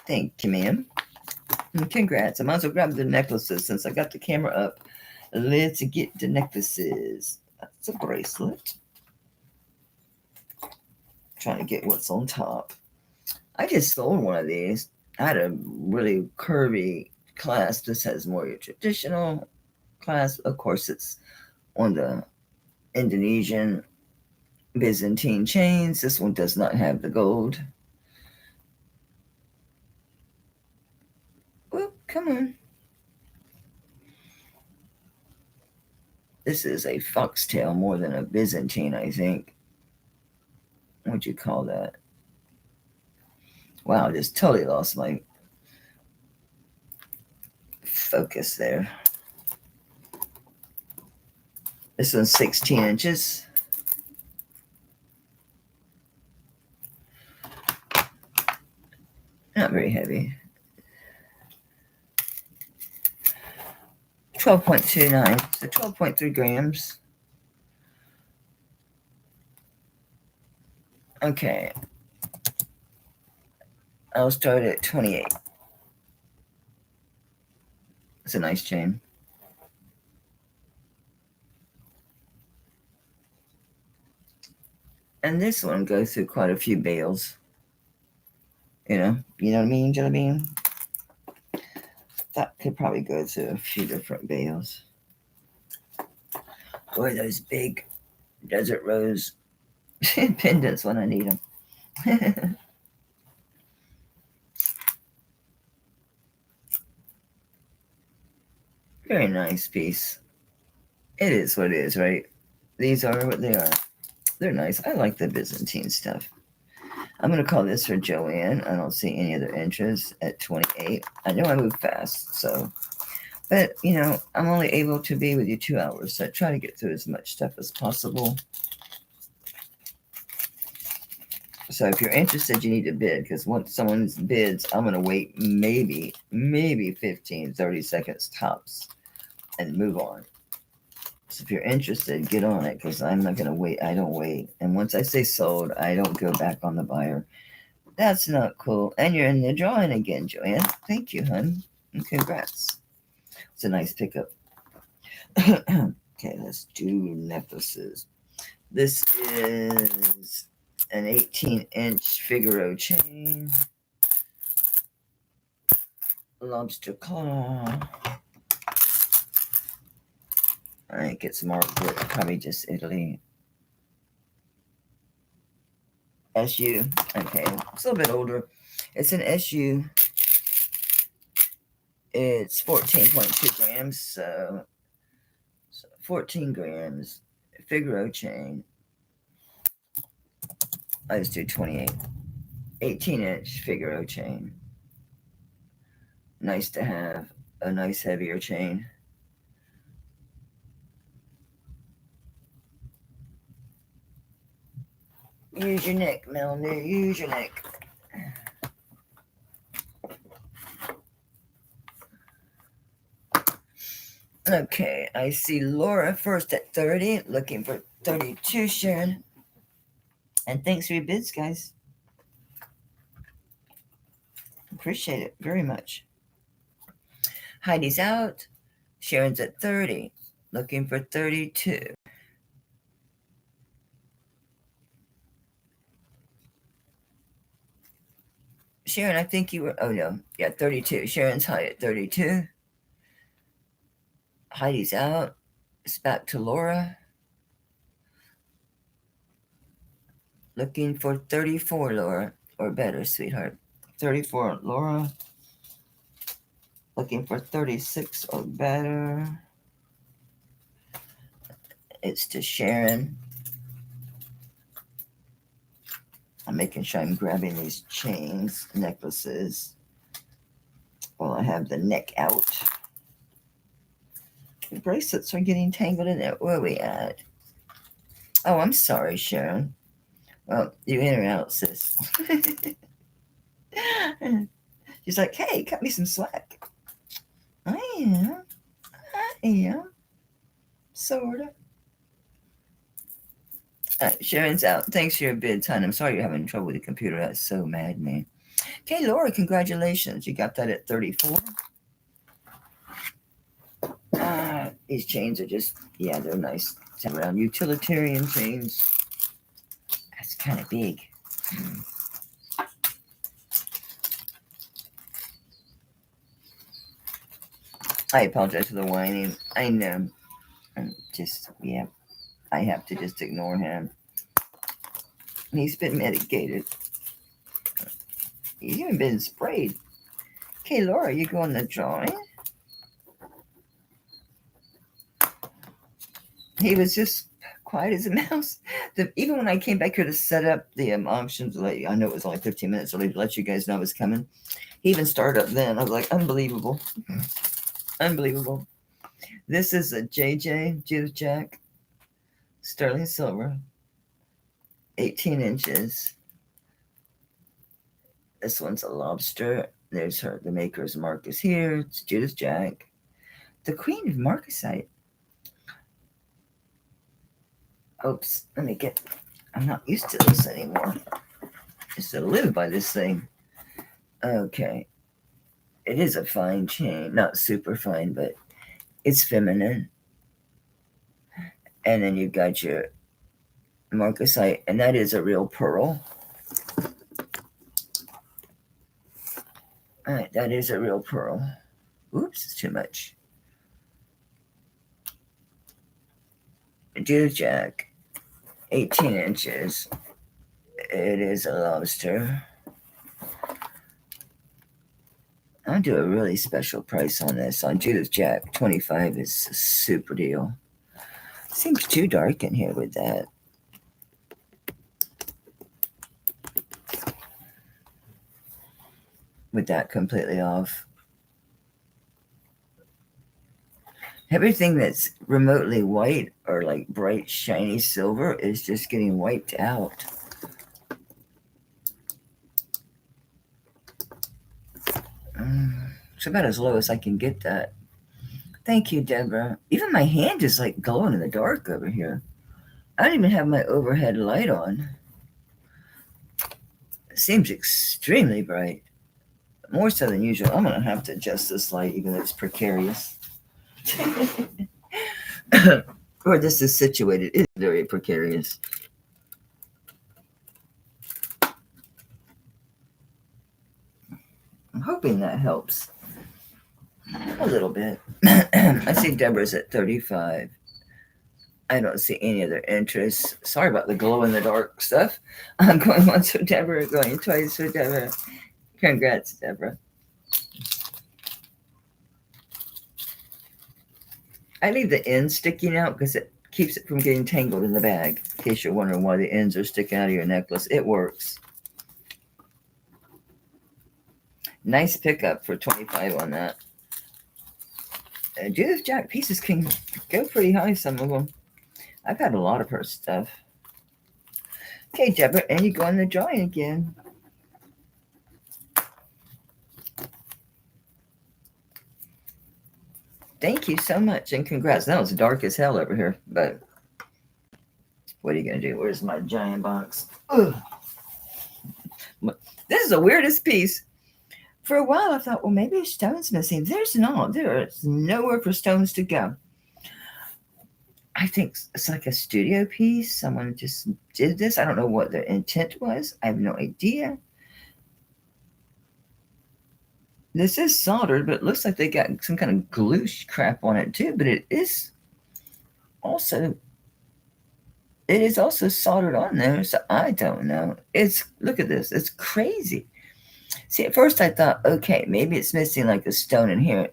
Thank you, ma'am. And congrats. I might as well grab the necklaces since I got the camera up. Let's get the necklaces. That's a bracelet. Trying to get what's on top. I just sold one of these. I had a really curvy clasp. This has more your traditional clasp. Of course, it's on the Indonesian Byzantine chains. This one does not have the gold. Well, come on. This is a foxtail more than a Byzantine, I think. What'd you call that? Wow, I just totally lost my focus there. This one's 16 inches. Not very heavy. 12.29, so 12.3 grams. Okay. I'll start at 28. It's a nice chain. And this one goes through quite a few bales. You know what I mean, Jelly Bean? That could probably go through a few different bales. Boy, those big desert rose pendants when I need them. Very nice piece. It is what it is, right? These are what they are. They're nice. I like the Byzantine stuff. I'm going to call this for Joanne. I don't see any other interest at 28. I know I move fast, so. But, I'm only able to be with you 2 hours, so I try to get through as much stuff as possible. So if you're interested, you need to bid, because once someone bids, I'm going to wait maybe 15, 30 seconds tops and move on. So if you're interested, get on it, because I'm not going to wait. I don't wait. And once I say sold, I don't go back on the buyer. That's not cool. And you're in the drawing again, Joanne. Thank you, hon. And congrats. It's a nice pickup. Okay, let's do necklaces. This is an 18-inch Figaro chain, lobster claw. I think it's Marca, probably just Italy. SU. Okay, it's a little bit older. It's an SU. It's 14.2 grams, so 14 grams. Figaro chain. I just do 28. 18-inch Figaro chain. Nice to have a nice heavier chain. Use your neck, Melanie. Use your neck. Okay, I see Laura first at 30, looking for 32, Sharon. And thanks for your bids, guys. Appreciate it very much. Heidi's out. Sharon's at 30, looking for 32. Sharon, I think you were, oh no, yeah, 32. Sharon's high at 32. Heidi's out. It's back to Laura. Looking for 34, Laura, or better, sweetheart. 34, Laura. Looking for 36 or better. It's to Sharon. I'm making sure I'm grabbing these chains, necklaces, while I have the neck out. The bracelets are getting tangled in there. Where are we at? Oh, I'm sorry, Sharon. Well, you in or out, sis. She's like, hey, cut me some slack. I am. Sort of. Sharon's out. Thanks for your bids, hon. I'm sorry you're having trouble with the computer. That's so mad, man. Okay, Laura, congratulations. You got that at 34. These chains are just, yeah, they're nice. Around utilitarian chains. That's kind of big. I apologize for the whining. I know. I'm just, yeah, I have to just ignore him. He's been medicated. He's even been sprayed. Okay, Laura, you go on the drawing? He was just quiet as a mouse. Even when I came back here to set up the auctions, I know it was only 15 minutes early to let you guys know I was coming. He even started up then. I was like, unbelievable. Unbelievable. This is a JJ, Judith Jack, sterling silver, 18 inches. This one's a lobster. There's her, the maker's mark is here. It's Judith Jack, the queen of marcasite. Oops, let me get, I'm not used to this anymore. I used to live by this thing. Okay. It is a fine chain, not super fine, but it's feminine. And then you've got your marcasite, and that is a real pearl. All right, that is a real pearl. Oops, it's too much. Judith Jack, 18 inches. It is a lobster. I'll do a really special price on this. On Judith Jack, 25 is a super deal. Seems too dark in here with that. With that completely off. Everything that's remotely white or like bright, shiny silver is just getting wiped out. It's about as low as I can get that. Thank you, Deborah. Even my hand is like glowing in the dark over here. I don't even have my overhead light on. It seems extremely bright. More so than usual. I'm going to have to adjust this light, even though it's precarious. Where this is situated is very precarious. hoping that helps a little bit. I see Deborah's at 35. I don't see any other interests. Sorry about the glow in the dark stuff. I'm going once for Deborah, going twice for Deborah. Congrats, Deborah. I leave the ends sticking out because it keeps it from getting tangled in the bag. In case you're wondering why the ends are sticking out of your necklace, it works. Nice pickup for 25 on that. Judith Jack pieces can go pretty high, some of them. I've had a lot of her stuff. Okay, Deborah, and you go in the drawing again. Thank you so much, and congrats. That was dark as hell over here, but what are you going to do? Where's my giant box? Ugh. This is the weirdest piece. For a while, I thought, well, maybe a stone's missing. There's not. There's nowhere for stones to go. I think it's like a studio piece. Someone just did this. I don't know what their intent was. I have no idea. This is soldered, but it looks like they got some kind of glue crap on it too. But it is also soldered on there. So I don't know. Look at this. It's crazy. See, at first I thought, okay, maybe it's missing like a stone in here.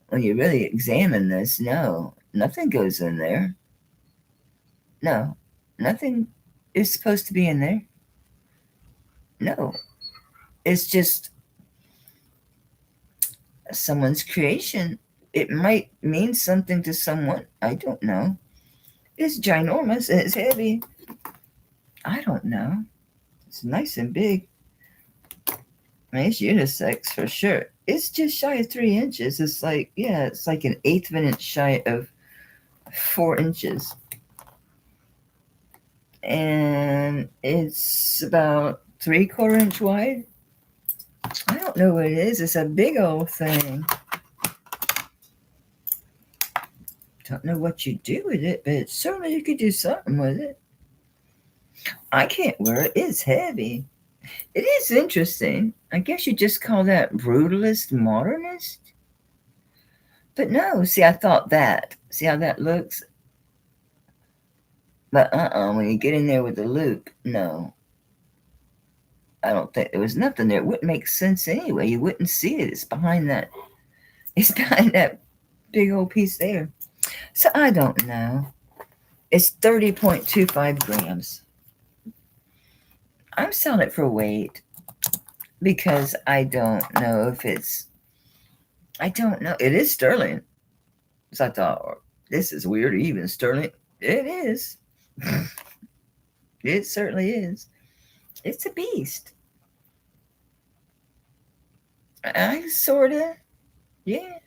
When you really examine this, no, nothing goes in there. No, nothing is supposed to be in there. No, it's just someone's creation. It might mean something to someone. I don't know. It's ginormous. It's heavy. I don't know. It's nice and big. I mean, it's unisex for sure. It's just shy of 3 inches. It's like, yeah, it's like an 1/8 of an inch shy of 4 inches. And it's about 3/4 inch wide. I don't know what it is. It's a big old thing. Don't know what you do with it, but certainly you could do something with it. I can't wear it. It's heavy. It is interesting. I guess you just call that brutalist, modernist. But no, see, I thought that. See how that looks? But when you get in there with the loop, no. I don't think there was nothing there. It wouldn't make sense anyway. You wouldn't see it. It's behind that big old piece there. So I don't know. It's 30.25 grams. I'm selling it for weight because I don't know if I don't know. It is sterling. So I thought, this is weird, even sterling. It is. It certainly is. It's a beast. I sort of, yeah.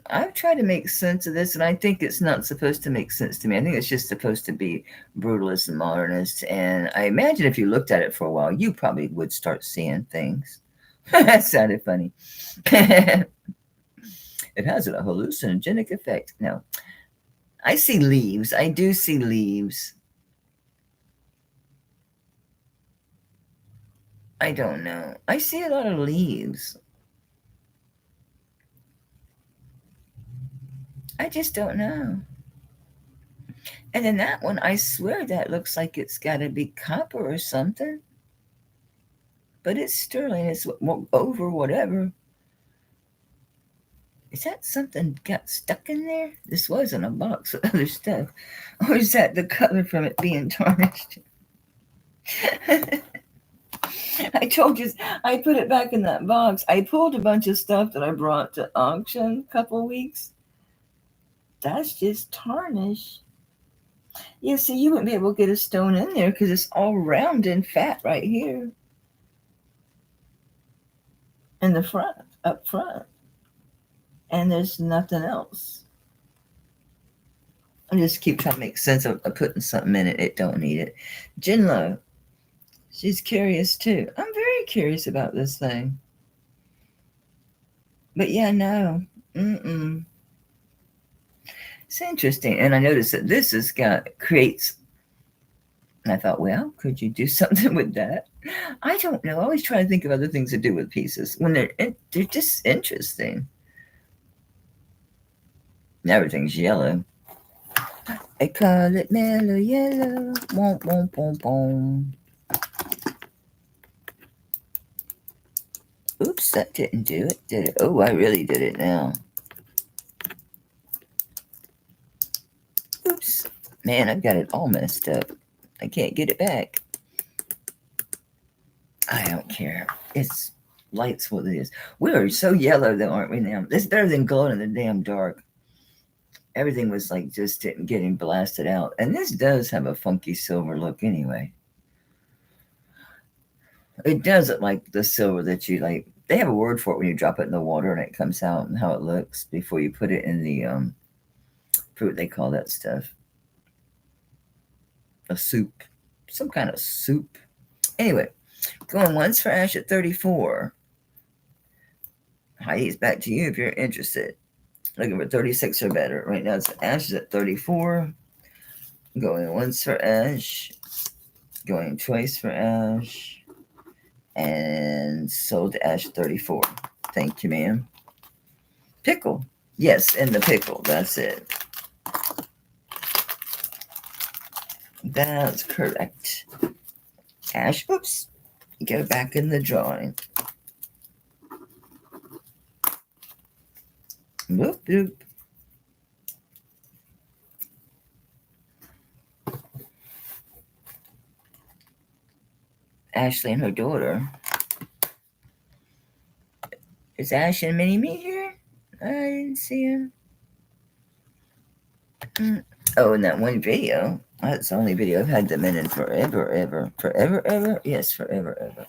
I've tried to make sense of this, and I think it's not supposed to make sense to me. I think it's just supposed to be brutalist and modernist. And I imagine if you looked at it for a while, you probably would start seeing things. That sounded funny. It has a hallucinogenic effect. No, I see leaves. I do see leaves. I don't know. I see a lot of leaves. I just don't know. And then that one, I swear that looks like it's got to be copper or something. But it's sterling. It's over whatever. Is that something got stuck in there? This wasn't a box with other stuff. Or is that the color from it being tarnished? I told you, I put it back in that box. I pulled a bunch of stuff that I brought to auction a couple weeks. That's just tarnish. Yeah, see, you wouldn't be able to get a stone in there because it's all round and fat right here. In the front, up front. And there's nothing else. I just keep trying to make sense of putting something in it. It don't need it. Jinlo, she's curious too. I'm very curious about this thing. But yeah, no. It's interesting. And I noticed that this has creates. And I thought, well, could you do something with that? I don't know. I always try to think of other things to do with pieces when they're just interesting. Everything's yellow. I call it mellow yellow. Womp, womp, womp, womp. Oops, that didn't do it, did it? Oh, I really did it now. Oops. Man, I've got it all messed up. I can't get it back. I don't care. It's light's what it is. We are so yellow though, aren't we now? It's better than glowing in the damn dark. Everything was like just getting blasted out. And this does have a funky silver look anyway. It does look like the silver that you like. They have a word for it when you drop it in the water and it comes out and how it looks before you put it in the fruit. They call that stuff a soup. Some kind of soup. Anyway, going once for Ash at 34. Heidi's back to you if you're interested. Looking for 36 or better. Right now it's Ash is at 34. Going once for Ash. Going twice for Ash. And sold to Ash 34. Thank you, ma'am. Pickle. Yes, in the pickle. That's it. That's correct. Ash, oops. Go back in the drawing. Whoop, whoop. Ashley and her daughter. Is Ash and Mini-Me here? I didn't see him. Oh, in that one video. That's the only video I've had them in forever, ever. Forever, ever? Yes, forever, ever.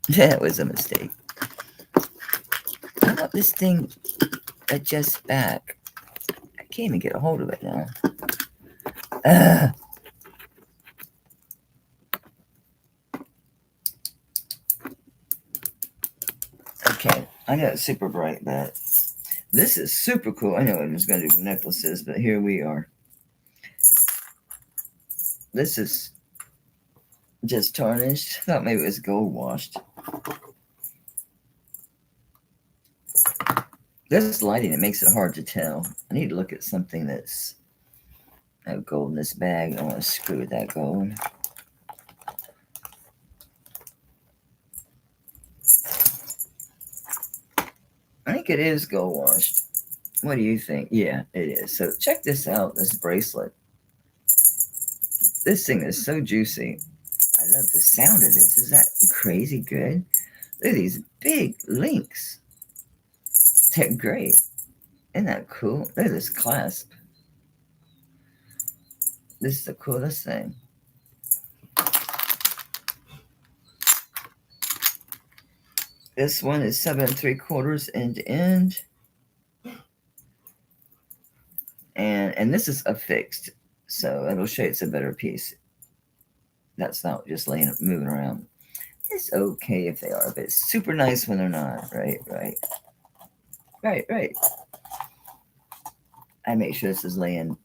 That was a mistake. I want this thing adjust back. I can't even get a hold of it now. Okay, I know it's super bright, but this is super cool. I know I was going to do necklaces, but here we are. This is just tarnished. I thought maybe it was gold washed. This lighting, it makes it hard to tell. I need to look at something that's gold in this bag. I want to screw with that gold. I think it is gold washed. What do you think? Yeah, it is. So check this out, this bracelet. This thing is so juicy. I love the sound of this. Is that crazy good? Look at these big links. They're great. Isn't that cool? Look at this clasp. This is the coolest thing. This one is 7 3/4 end to end. And this is affixed. So it'll show you it's a better piece. That's not just moving around. It's okay if they are, but it's super nice when they're not. Right. I make sure this is laying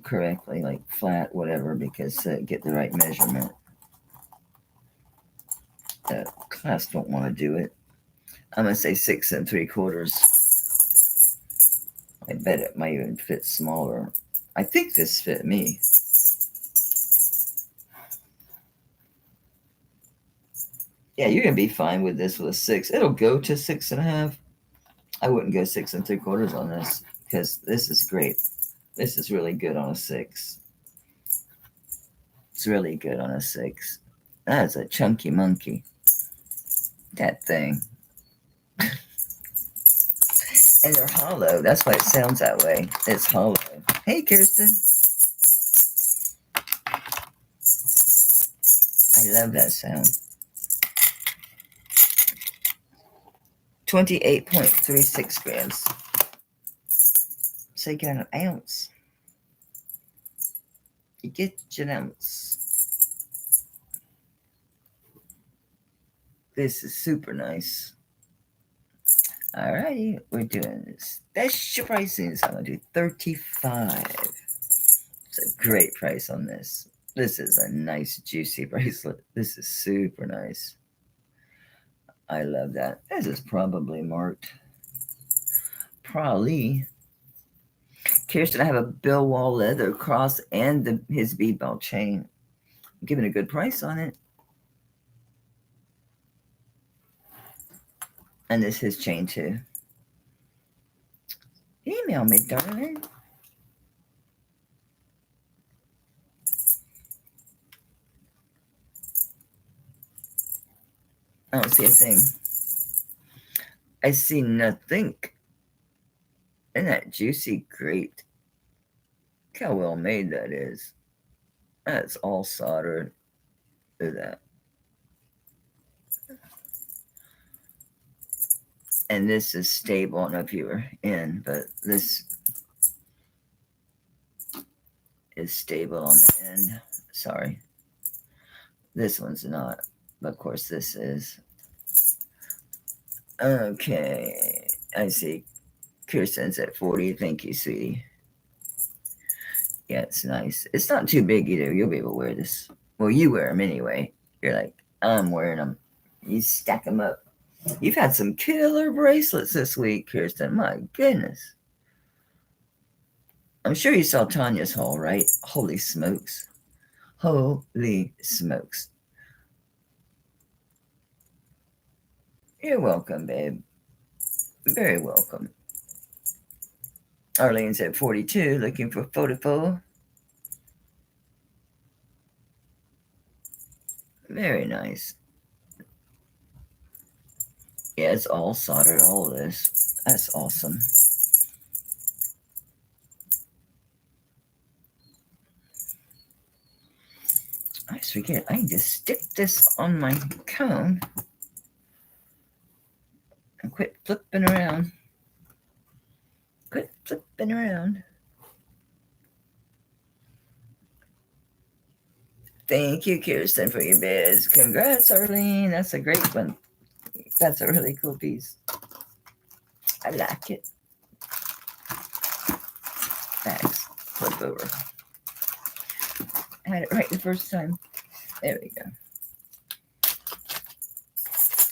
correctly, like flat, whatever, because get the right measurement. Class don't want to do it. I'm gonna say 6 3/4. I bet it might even fit smaller. I think this fit me. Yeah, you're gonna be fine with this with a 6. It'll go to 6.5. I wouldn't go 6 3/4 on this because this is great. This is really good on a 6. It's really good on a 6. That's a chunky monkey. That thing. And they're hollow. That's why it sounds that way. It's hollow. Hey, Kirsten. I love that sound. 28.36 grams. So you get an ounce. You get an ounce. This is super nice. Alrighty, we're doing special pricing. So I'm gonna do $35. It's a great price on this. This is a nice, juicy bracelet. This is super nice. I love that. This is probably marked. Probably. Kirsten, I have a Bill Wall leather cross and his bead ball chain. I'm giving a good price on it. And this is his chain too. Email me, darling. I don't see a thing. I see nothing. Isn't that juicy? Great. Look how well made that is. That's all soldered. Look at that. And this is stable. I don't know if you were in, but this is stable on the end. Sorry. This one's not. But of course this is. Okay. I see Kirsten's at 40. Thank you, sweetie. Yeah, it's nice. It's not too big either. You'll be able to wear this. Well, you wear them anyway. You're like, I'm wearing them. You stack them up. You've had some killer bracelets this week, Kirsten. My goodness. I'm sure you saw Tanya's haul, right? Holy smokes. Holy smokes. You're welcome, babe. Very welcome. Arlene's at 42, looking for 44. Very nice. Yeah, it's all soldered, all of this. That's awesome. I just forget, I can just stick this on my cone and quit flipping around. Quit flipping around. Thank you, Kirsten, for your biz. Congrats, Arlene. That's a great one. That's a really cool piece. I like it. Thanks. Flip over. I had it right the first time. There we go.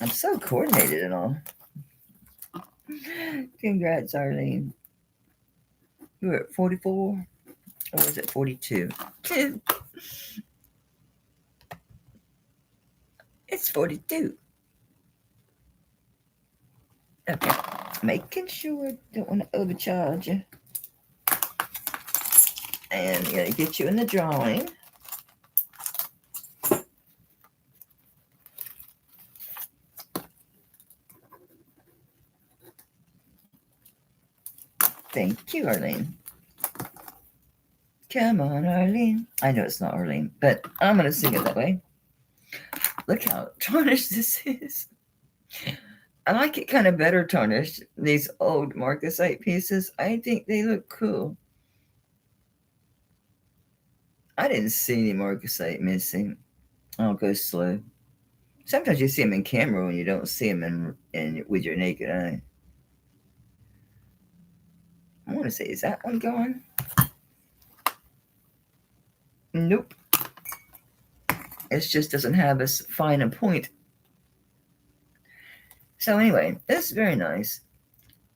I'm so coordinated and all. Congrats, Arlene. You were at 44? Or was it 42? It's 42. Okay. Making sure. Don't want to overcharge you. And I'm going to get you in the drawing. Thank you, Arlene. Come on, Arlene. I know it's not Arlene, but I'm going to sing it that way. Look how tarnished this is. I like it kind of better tarnished, these old marcasite pieces. I think they look cool. I didn't see any marcasite missing. I'll go slow. Sometimes you see them in camera when you don't see them in with your naked eye. I want to say, is that one gone? Nope. It just doesn't have as fine a point. So anyway, this is very nice.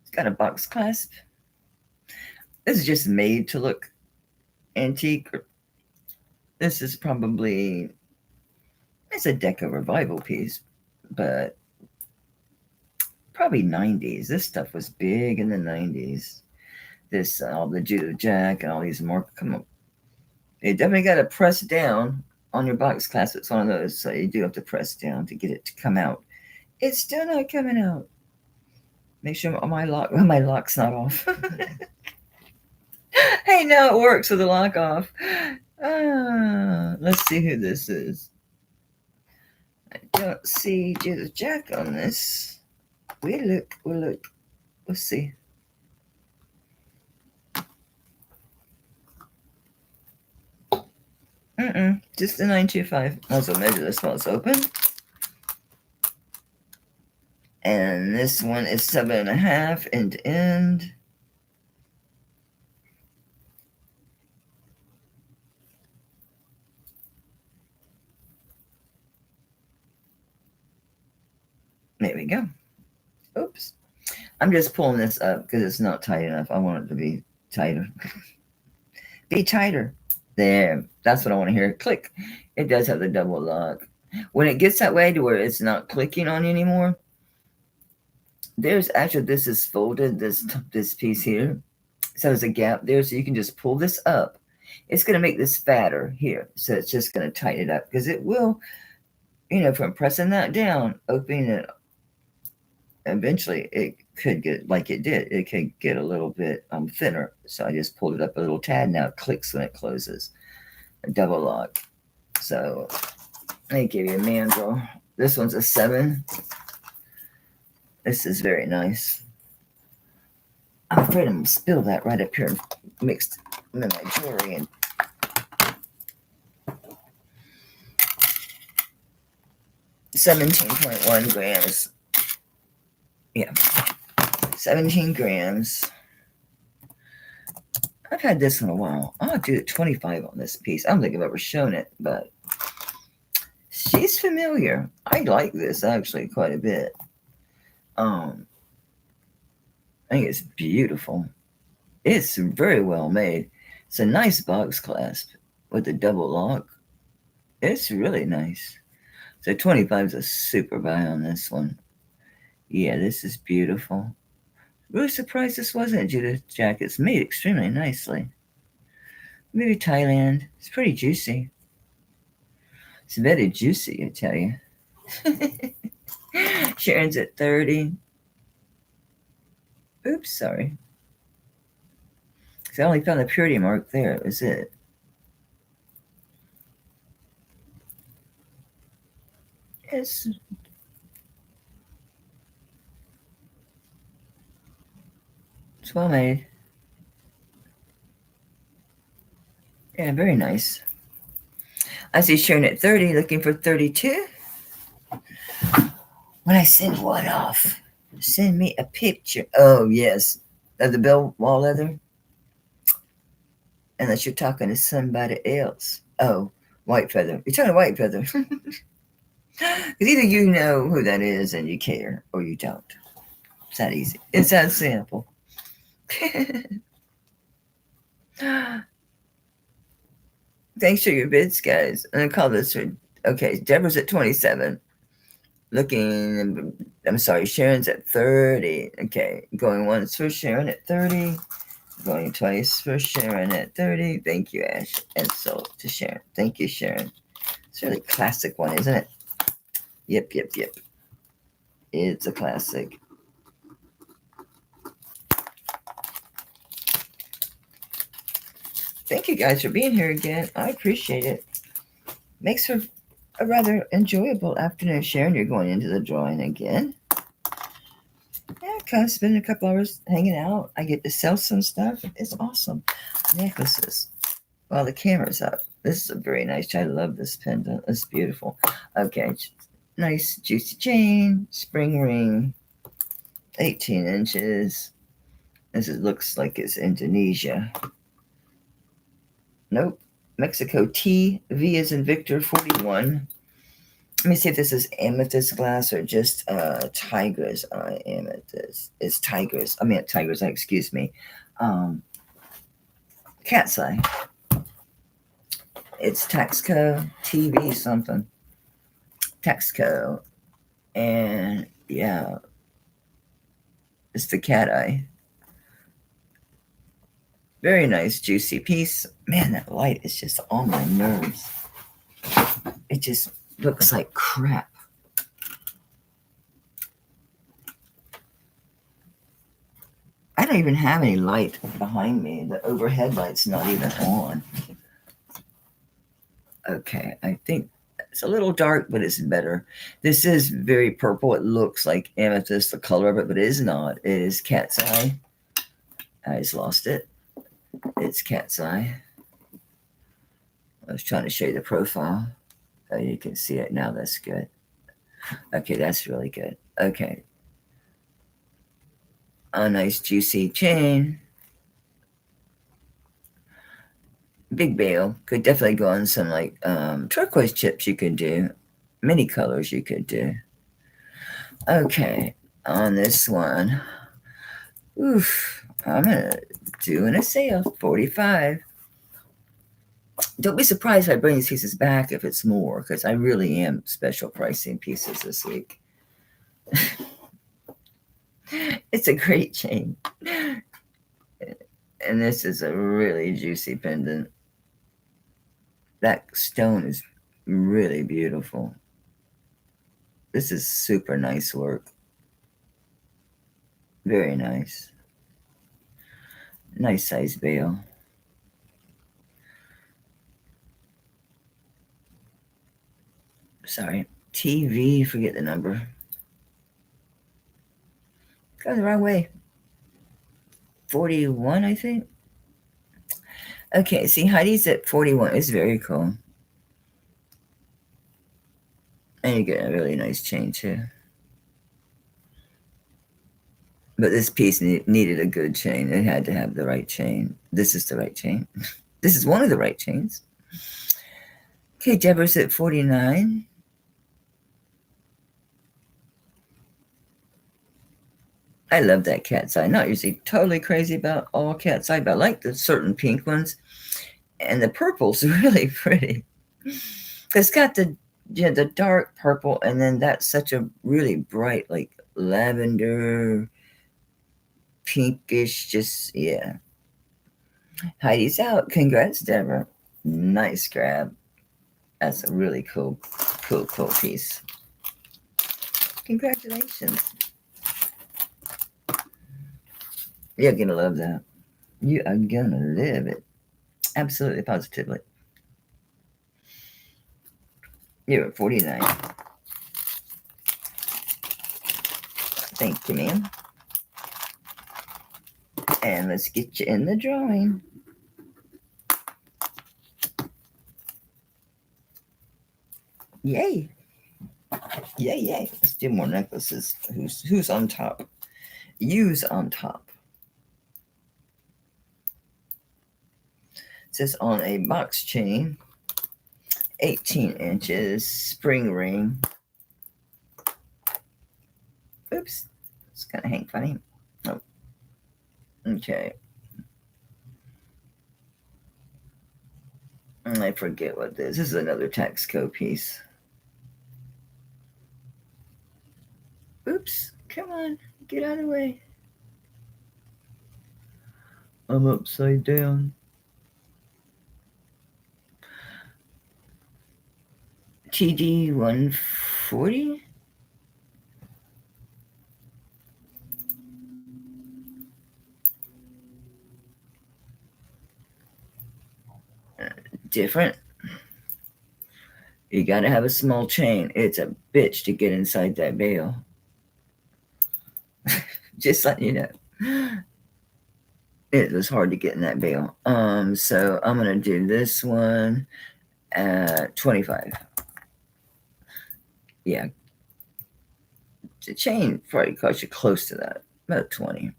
It's got a box clasp. This is just made to look antique. This is probably, it's a Deca Revival piece, but probably 90s. This stuff was big in the 90s. This, all the Judith Jack and all these Marca, come on. You definitely got to press down on your box clasp. It's one of those, so you do have to press down to get it to come out. It's still not coming out. Make sure my lock's not off. Hey, now it works with the lock off. Let's see who this is. I don't see Judith Jack on this. We'll look. We'll see. Just the 925. Also measure this while it's open. And this one is 7.5 end to end. There we go. Oops. I'm just pulling this up because it's not tight enough. I want it to be tighter. Be tighter. There. That's what I want to hear. Click. It does have the double lock. When it gets that way to where it's not clicking on you anymore, there's actually, this is folded, this piece here. So there's a gap there, so you can just pull this up. It's going to make this fatter here. So it's just going to tighten it up because it will, from pressing that down, opening it, eventually it could get, like it did, it could get a little bit thinner. So I just pulled it up a little tad. Now it clicks when it closes. A double lock. So let me give you a mandrel. This one's a 7. This is very nice. I'm afraid I'm going to spill that right up here and mixed in my jewelry. And 17.1 grams. Yeah, 17 grams. I've had this in a while. I'll do 25 on this piece. I don't think I've ever shown it, but she's familiar. I like this actually quite a bit. I think it's beautiful. It's very well made. It's a nice box clasp with a double lock. It's really nice. So 25 is a super buy on this one. Yeah, this is beautiful. Really surprised this wasn't a Judith Jack. It's made extremely nicely. Maybe Thailand. It's pretty juicy. It's very juicy, I tell you. Sharon's at 30. Oops, sorry. I only found the purity mark there. That was it. It's well made. Yeah, very nice. I see Sharon at 30, looking for 32. When I send one off, send me a picture. Oh, yes. Of the bell wall leather. Unless you're talking to somebody else. Oh, white feather. You're talking to white feather. Because either you know who that is and you care, or you don't. It's that easy. It's that simple. Thanks for your bids, guys. I'm going to call this for, okay, Deborah's at 27. Looking, I'm sorry, Sharon's at 30. Okay, going once for Sharon at 30. Going twice for Sharon at 30. Thank you, Ash. And so to Sharon. Thank you, Sharon. It's a really classic one, isn't it? Yep. It's a classic. Thank you guys for being here again. I appreciate it. Makes for a rather enjoyable afternoon. Sharon, you're going into the drawing again. Yeah, kind of spending a couple hours hanging out. I get to sell some stuff. It's awesome. Necklaces. While the camera's up. This is a very nice. I love this pendant. It's beautiful. Okay. Nice juicy chain. Spring ring. 18 inches. This looks like it's Indonesia. Nope. Mexico T. V as in Victor 41. Let me see if this is amethyst glass or just tiger's eye amethyst. It's tiger's. I mean, tiger's eye, excuse me. Cat's eye. It's Taxco TV something. Taxco. And yeah, it's the cat eye. Very nice, juicy piece. Man, that light is just on my nerves. It just looks like crap. I don't even have any light behind me. The overhead light's not even on. Okay, I think it's a little dark, but it's better. This is very purple. It looks like amethyst, the color of it, but it is not. It is cat's eye. I just lost it. It's cat's eye. I was trying to show you the profile. Oh, you can see it now. That's good. Okay, that's really good. Okay. A nice juicy chain. Big bail. Could definitely go on some like turquoise chips you could do. Many colors you could do. Okay, on this one, oof, I'm gonna do a sale, 45. Don't be surprised if I bring these pieces back if it's more, because I really am special pricing pieces this week. It's a great chain. And this is a really juicy pendant. That stone is really beautiful. This is super nice work. Very nice. Nice size bail. Sorry. TV, forget the number. Got the wrong way. 41, I think. Okay, see, Heidi's at 41. It's very cool. And you get a really nice chain, too. But this piece needed a good chain. It had to have the right chain. This is the right chain. This is one of the right chains. Okay, Deborah's at 49. I love that cat's eye. Not usually totally crazy about all cat's eye, but I like the certain pink ones. And the purple's really pretty. It's got the dark purple, and then that's such a really bright, like lavender, pinkish, just, yeah. Heidi's out. Congrats, Deborah. Nice grab. That's a really cool piece. Congratulations. You're going to love that. You are going to live it. Absolutely, positively. You're at 49. Thank you, ma'am. And let's get you in the drawing. Yay. Yay, yay. Let's do more necklaces. Who's on top? You's on top. It says on a box chain, 18 inches, spring ring. Oops. It's kind of hang funny. Oh. Okay. I forget what this is. This is another taxco piece. Oops. Come on. Get out of the way. I'm upside down. TD 140. Different. You gotta have a small chain. It's a bitch to get inside that bail. Just letting you know. It was hard to get in that bail. So I'm gonna do this one at 25. Yeah. The chain probably cost you close to that. About 20.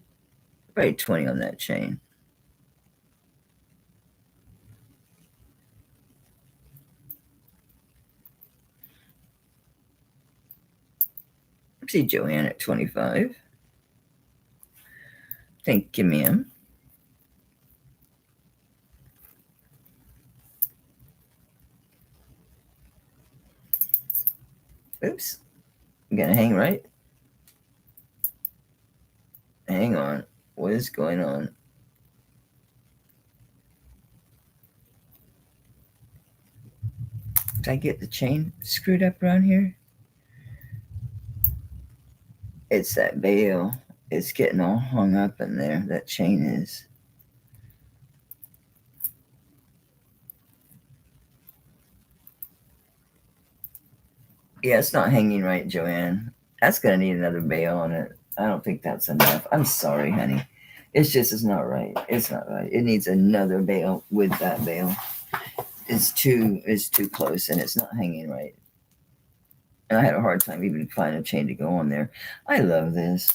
Probably 20 on that chain. See Joanne at 25. Thank you, ma'am. Oops. I'm gonna hang right. Hang on. What is going on? Did I get the chain screwed up around here? It's that bail. It's getting all hung up in there. That chain is. Yeah, it's not hanging right, Joanne. That's going to need another bail on it. I don't think that's enough. I'm sorry, honey. It's not right. It's not right. It needs another bail with that bail. It's too close, and it's not hanging right. And I had a hard time even finding a chain to go on there. I love this.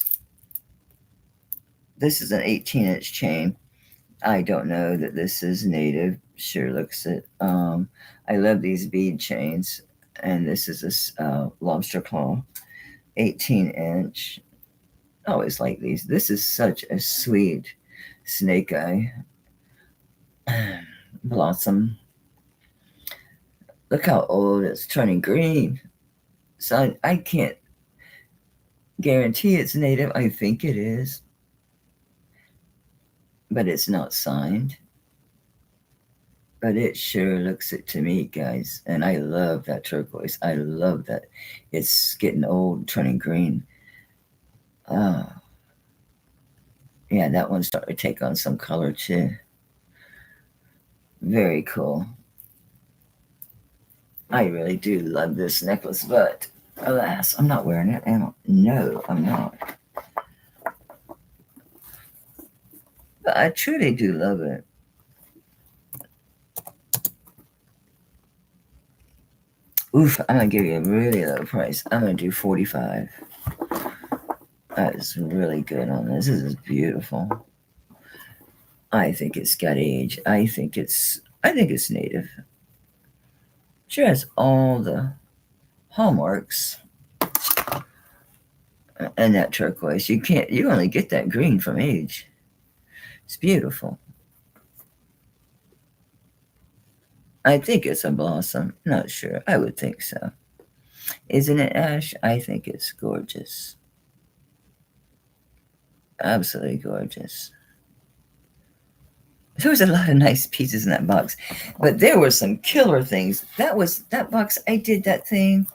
This is an 18-inch chain. I don't know that this is native. Sure looks it. I love these bead chains. And this is a lobster claw. 18-inch. I always like these. This is such a sweet snake eye blossom. Look how old it's turning green. So I can't guarantee it's native. I think it is, but it's not signed. But it sure looks it to me, guys. And I love that turquoise. I love that. It's getting old, turning green. Yeah, that one's starting to take on some color too. Very cool. I really do love this necklace, but alas, I'm not wearing it. No, I'm not. But I truly do love it. Oof, I'm going to give you a really low price. I'm going to do $45. That is really good on this. This is beautiful. I think it's got age. I think it's native. Sure has all the hallmarks. And that turquoise. You only get that green from age. It's beautiful. I think it's a blossom. Not sure. I would think so. Isn't it, Ash? I think it's gorgeous. Absolutely gorgeous. There was a lot of nice pieces in that box, but there were some killer things. That box. I did that thing.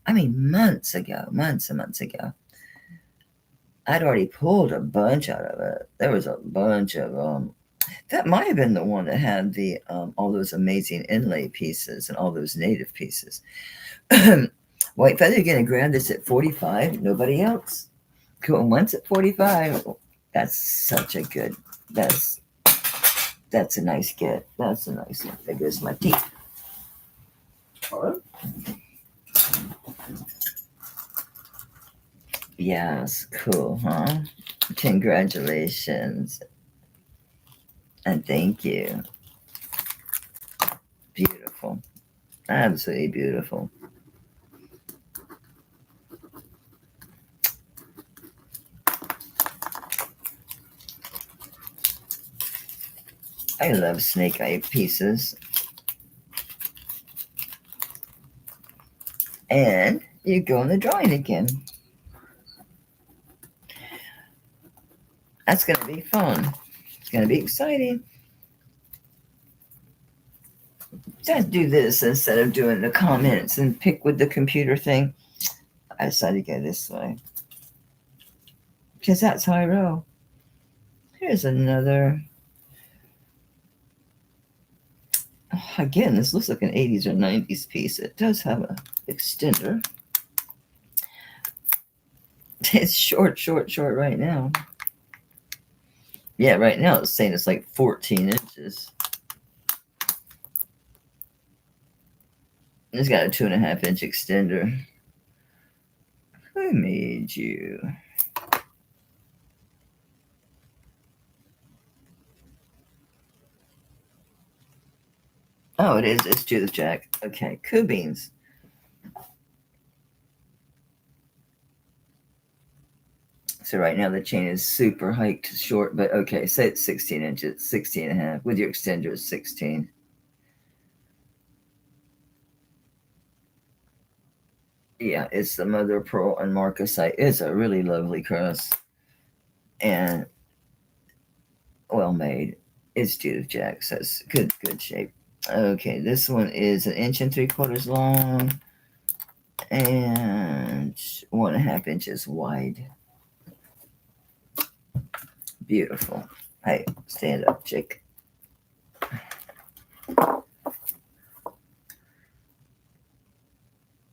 I mean, months and months ago. I'd already pulled a bunch out of it. There was a bunch of that might have been the one that had the all those amazing inlay pieces and all those native pieces. White Feather, you're gonna grab this at 45. Nobody else. Going once at 45. That's such a good. That's a nice get. That's a nice one. There goes my teeth. Yes, cool, huh? Congratulations. And thank you. Beautiful. Absolutely beautiful. I love snake eye pieces. And you go in the drawing again. That's going to be fun. It's going to be exciting. Just do this instead of doing the comments and pick with the computer thing. I decided to go this way. Because that's how I roll. Here's another. Again, this looks like an 80s or 90s piece. It does have an extender. It's short right now. Yeah, right now it's saying it's like 14 inches. It's got a 2.5-inch extender. Who made you? Oh, it is. It's Judith Jack. Okay, cool beans. So right now the chain is super hiked short, but okay, say it's 16 inches, 16 and a half. With your extender, it's 16. Yeah, it's the Mother of Pearl and Marca site. It's a really lovely cross. And well made. It's Judith Jack, so it's good shape. Okay, this one is 1 3/4 long and 1.5 inches wide. Beautiful. Hey, stand up, chick.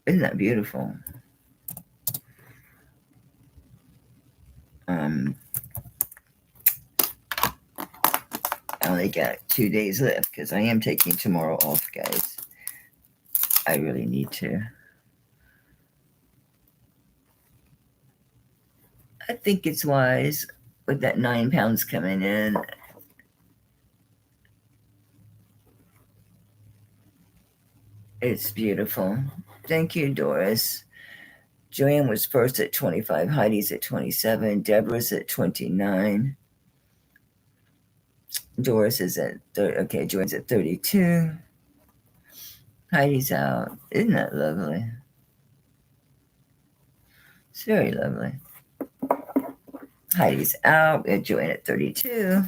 Isn't that beautiful? I only got 2 days left because I am taking tomorrow off, guys. I really need to. I think it's wise with that 9 pounds coming in. It's beautiful. Thank you, Doris. Joanne was first at 25. Heidi's at 27. Deborah's at 29. Doris is at 30. Okay, Joanne's at 32. Heidi's out. Isn't that lovely? It's very lovely. Heidi's out. We have Joanne at 32.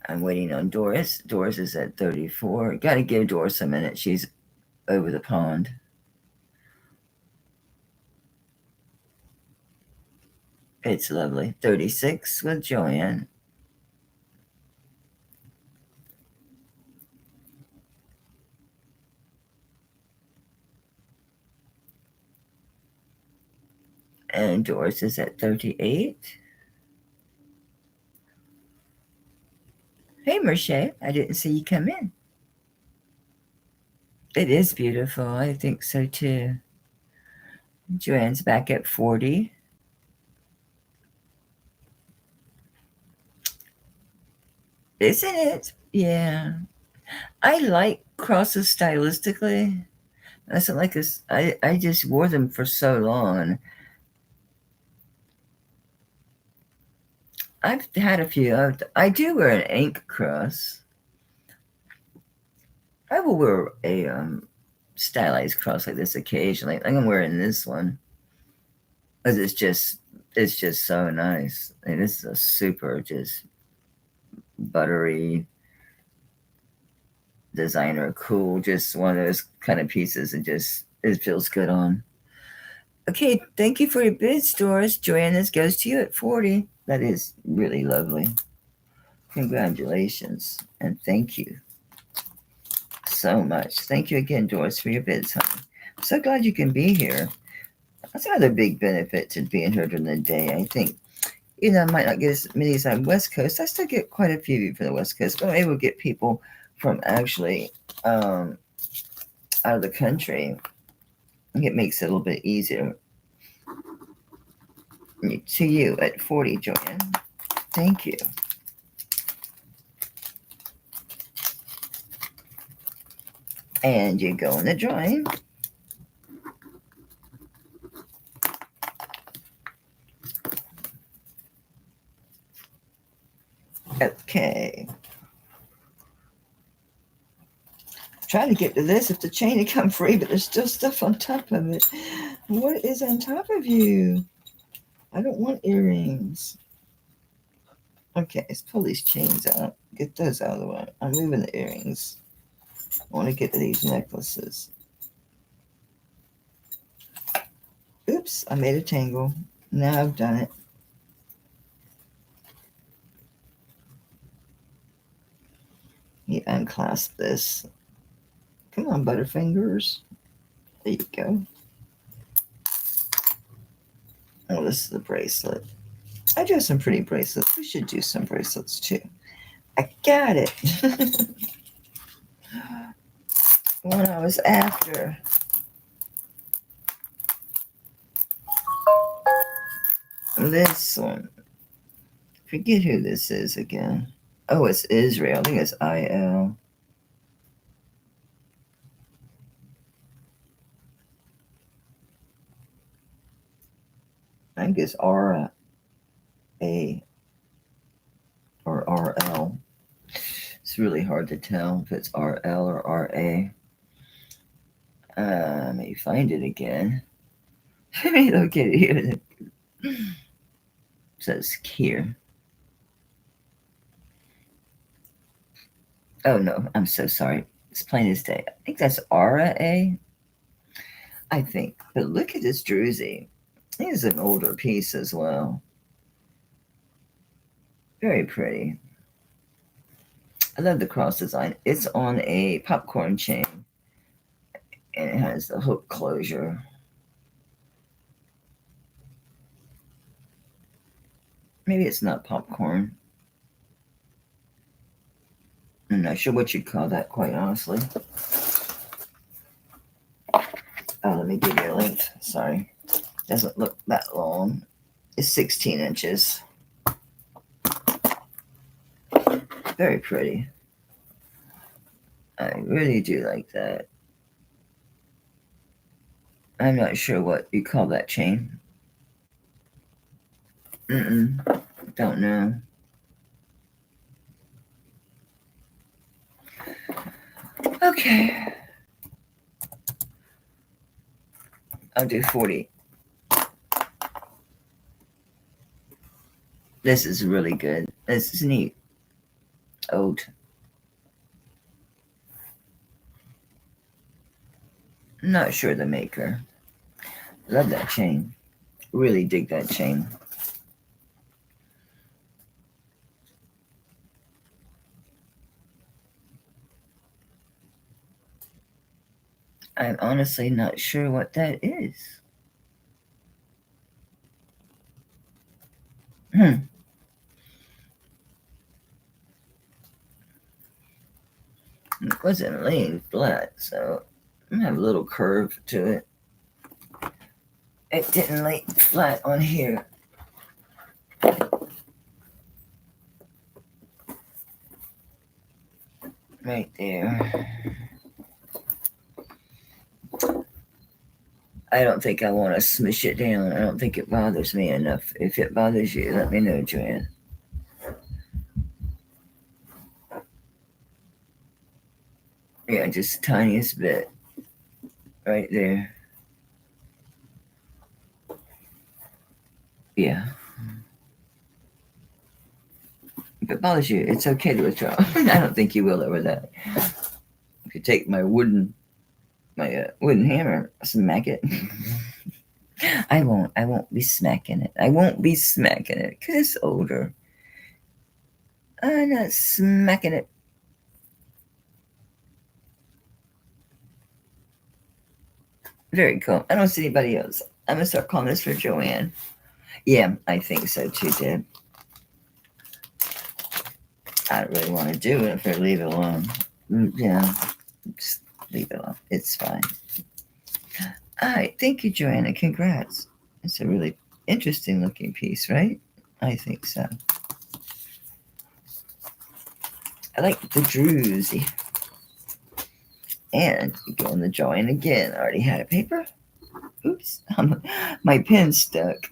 I'm waiting on Doris. Doris is at 34. Got to give Doris a minute. She's over the pond. It's lovely. 36 with Joanne. And Doris is at 38. Hey, Merche, I didn't see you come in. It is beautiful. I think so, too. Joanne's back at 40. Isn't it? Yeah. I like crosses stylistically. That's like this. I just wore them for so long. I've had a few. I do wear an ink cross. I will wear a stylized cross like this occasionally. I think I'm wearing this one because it's just so nice. And this is a super just buttery designer, cool, just one of those kind of pieces. It feels good on. Okay, thank you for your bids, Doris. Joanna's goes to you at 40. That is really lovely. Congratulations and thank you so much. Thank you again, Doris, for your bids, honey. I'm so glad you can be here. That's another big benefit to being here during the day. I think, I might not get as many as on West Coast. I still get quite a few from the West Coast, but I'm able to get people from actually out of the country. It makes it a little bit easier. To you at 40, Joanne. Thank you. And you go in the drawing. Okay. Trying to get to this if the chain had come free, but there's still stuff on top of it. What is on top of you? I don't want earrings. Okay, let's pull these chains out. Get those out of the way. I'm moving the earrings. I want to get to these necklaces. Oops, I made a tangle. Now I've done it. You unclasp this. Come on, Butterfingers. There you go. Oh, this is the bracelet. I do have some pretty bracelets. We should do some bracelets too. I got it. One I was after. This one. Forget who this is again. Oh, it's Israel. I think it's IL. I think it's RA or RL. It's really hard to tell if it's RL or RA. Let me find it again. Let me look at it here. It says here. Oh no, I'm so sorry. It's plain as day. I think that's RA. I think. But look at this druzy. This is an older piece as well. Very pretty. I love the cross design. It's on a popcorn chain. And it has the hook closure. Maybe it's not popcorn. I'm not sure what you'd call that, quite honestly. Oh, let me give you a length. Sorry. Doesn't look that long. It's 16 inches. Very pretty. I really do like that. I'm not sure what you call that chain. Don't know. Okay. I'll do 40. This is really good. This is neat. Oat. Not sure the maker. Love that chain. Really dig that chain. I'm honestly not sure what that is. It wasn't laying flat, so I have a little curve to it. It didn't lay flat on here. Right there. I don't think I want to smush it down. I don't think it bothers me enough. If it bothers you, let me know, Joanne. Yeah, just the tiniest bit. Right there. Yeah. If it bothers you, it's okay to withdraw. I don't think you will over that. If you take my wooden hammer, smack it. I won't be smacking it. I won't be smacking it because it's older. I'm not smacking it. Very cool. I don't see anybody else. I'm going to start calling this for Joanne. Yeah, I think so too, Deb. I don't really want to do it if I leave it alone. Yeah, just leave it alone. It's fine. All right. Thank you, Joanna. Congrats. It's a really interesting looking piece, right? I think so. I like the druzy. And you go in the join again. I already had a paper. Oops. My pen stuck.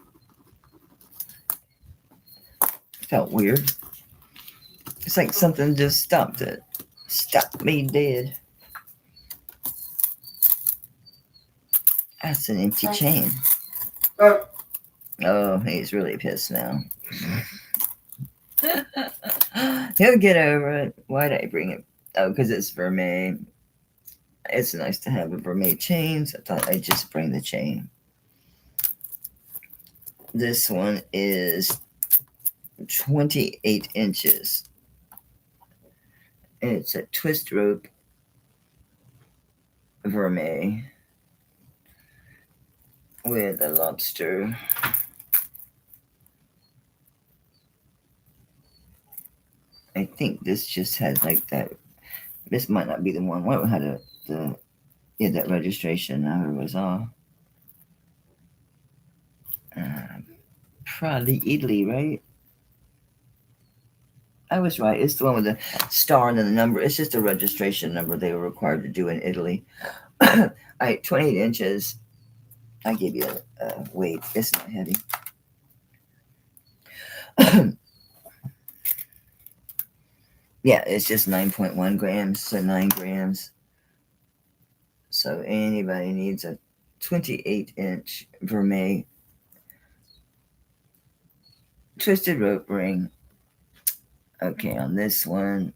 Felt weird. It's like something just stopped it. Stopped me dead. That's an empty chain. Oh, he's really pissed now. He'll get over it. Why'd I bring it? Oh, because it's Mermaid. It's nice to have a Mermaid chain, so I thought I'd just bring the chain. This one is 28 inches. And it's a twist rope Mermaid with a lobster. I think this just has like that. This might not be the one. What had that registration number was off. Probably Italy, right? I was right. It's the one with the star and then the number. It's just a registration number they were required to do in Italy. All right, 28 inches. I gave you a weight. It's not heavy. Yeah, it's just 9.1 grams, so 9 grams. So anybody needs a 28-inch Mermaid twisted rope ring. Okay, on this one.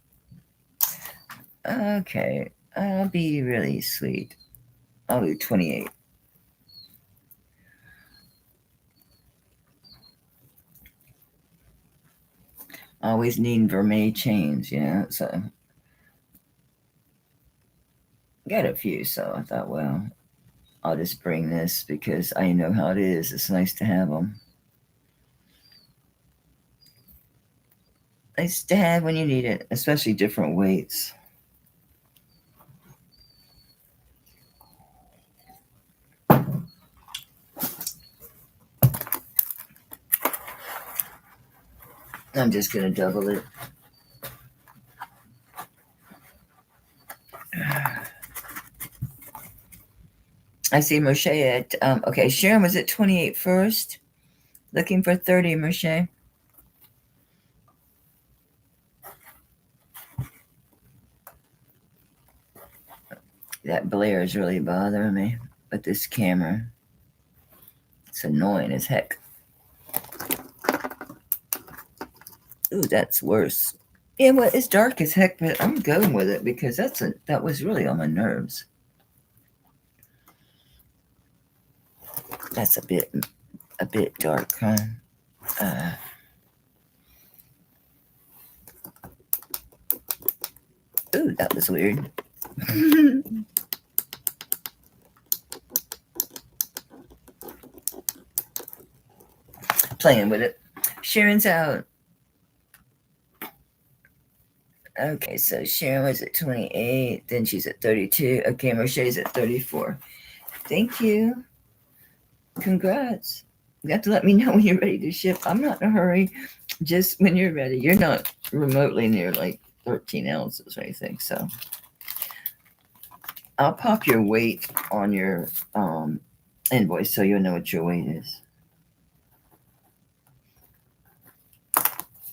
Okay, I'll be really sweet. I'll do 28. Always need Mermaid chains, so got a few, so I thought, well, I'll just bring this because I know how it is. It's nice to have them. Nice to have when you need it, especially different weights. I'm just going to double it. I see Moshe at, okay, Sharon was at 28 first. Looking for 30, Moshe. That glare is really bothering me with this camera. It's annoying as heck. Ooh, that's worse. Yeah, well, it's dark as heck, but I'm going with it because that was really on my nerves. That's a bit dark, huh? Ooh, that was weird. Playing with it. Sharon's out. Okay, so Sharon was at 28, then she's at 32. Okay, Moshe's at 34. Thank you. Congrats. You have to let me know when you're ready to ship. I'm not in a hurry. Just when you're ready. You're not remotely near like 13 ounces or anything, so I'll pop your weight on your invoice so you'll know what your weight is.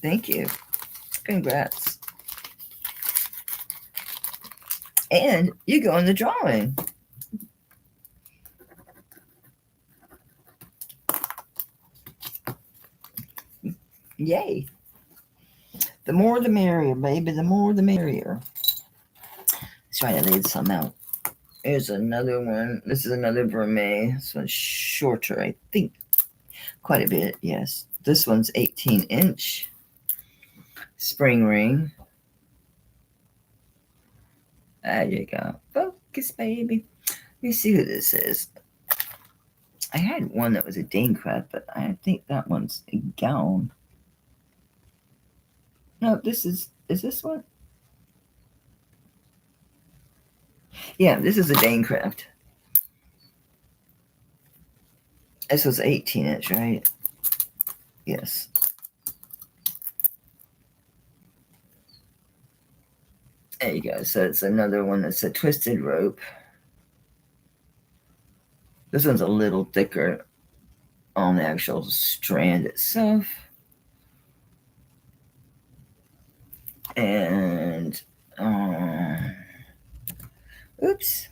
Thank you. Congrats. And you go in the drawing. Yay. The more the merrier, baby. The more the merrier. Let's try to leave some out. Here's another one. This is another Mermaid. This one's shorter, I think. Quite a bit, yes. This one's 18-inch. Spring ring. There you go. Focus, baby. Let me see who this is. I had one that was a Danecraft, but I think that one's a gown. No, is this one? Yeah, this is a Danecraft. This was 18-inch, right? Yes. There you go. So it's another one that's a twisted rope. This one's a little thicker on the actual strand itself. And, oops.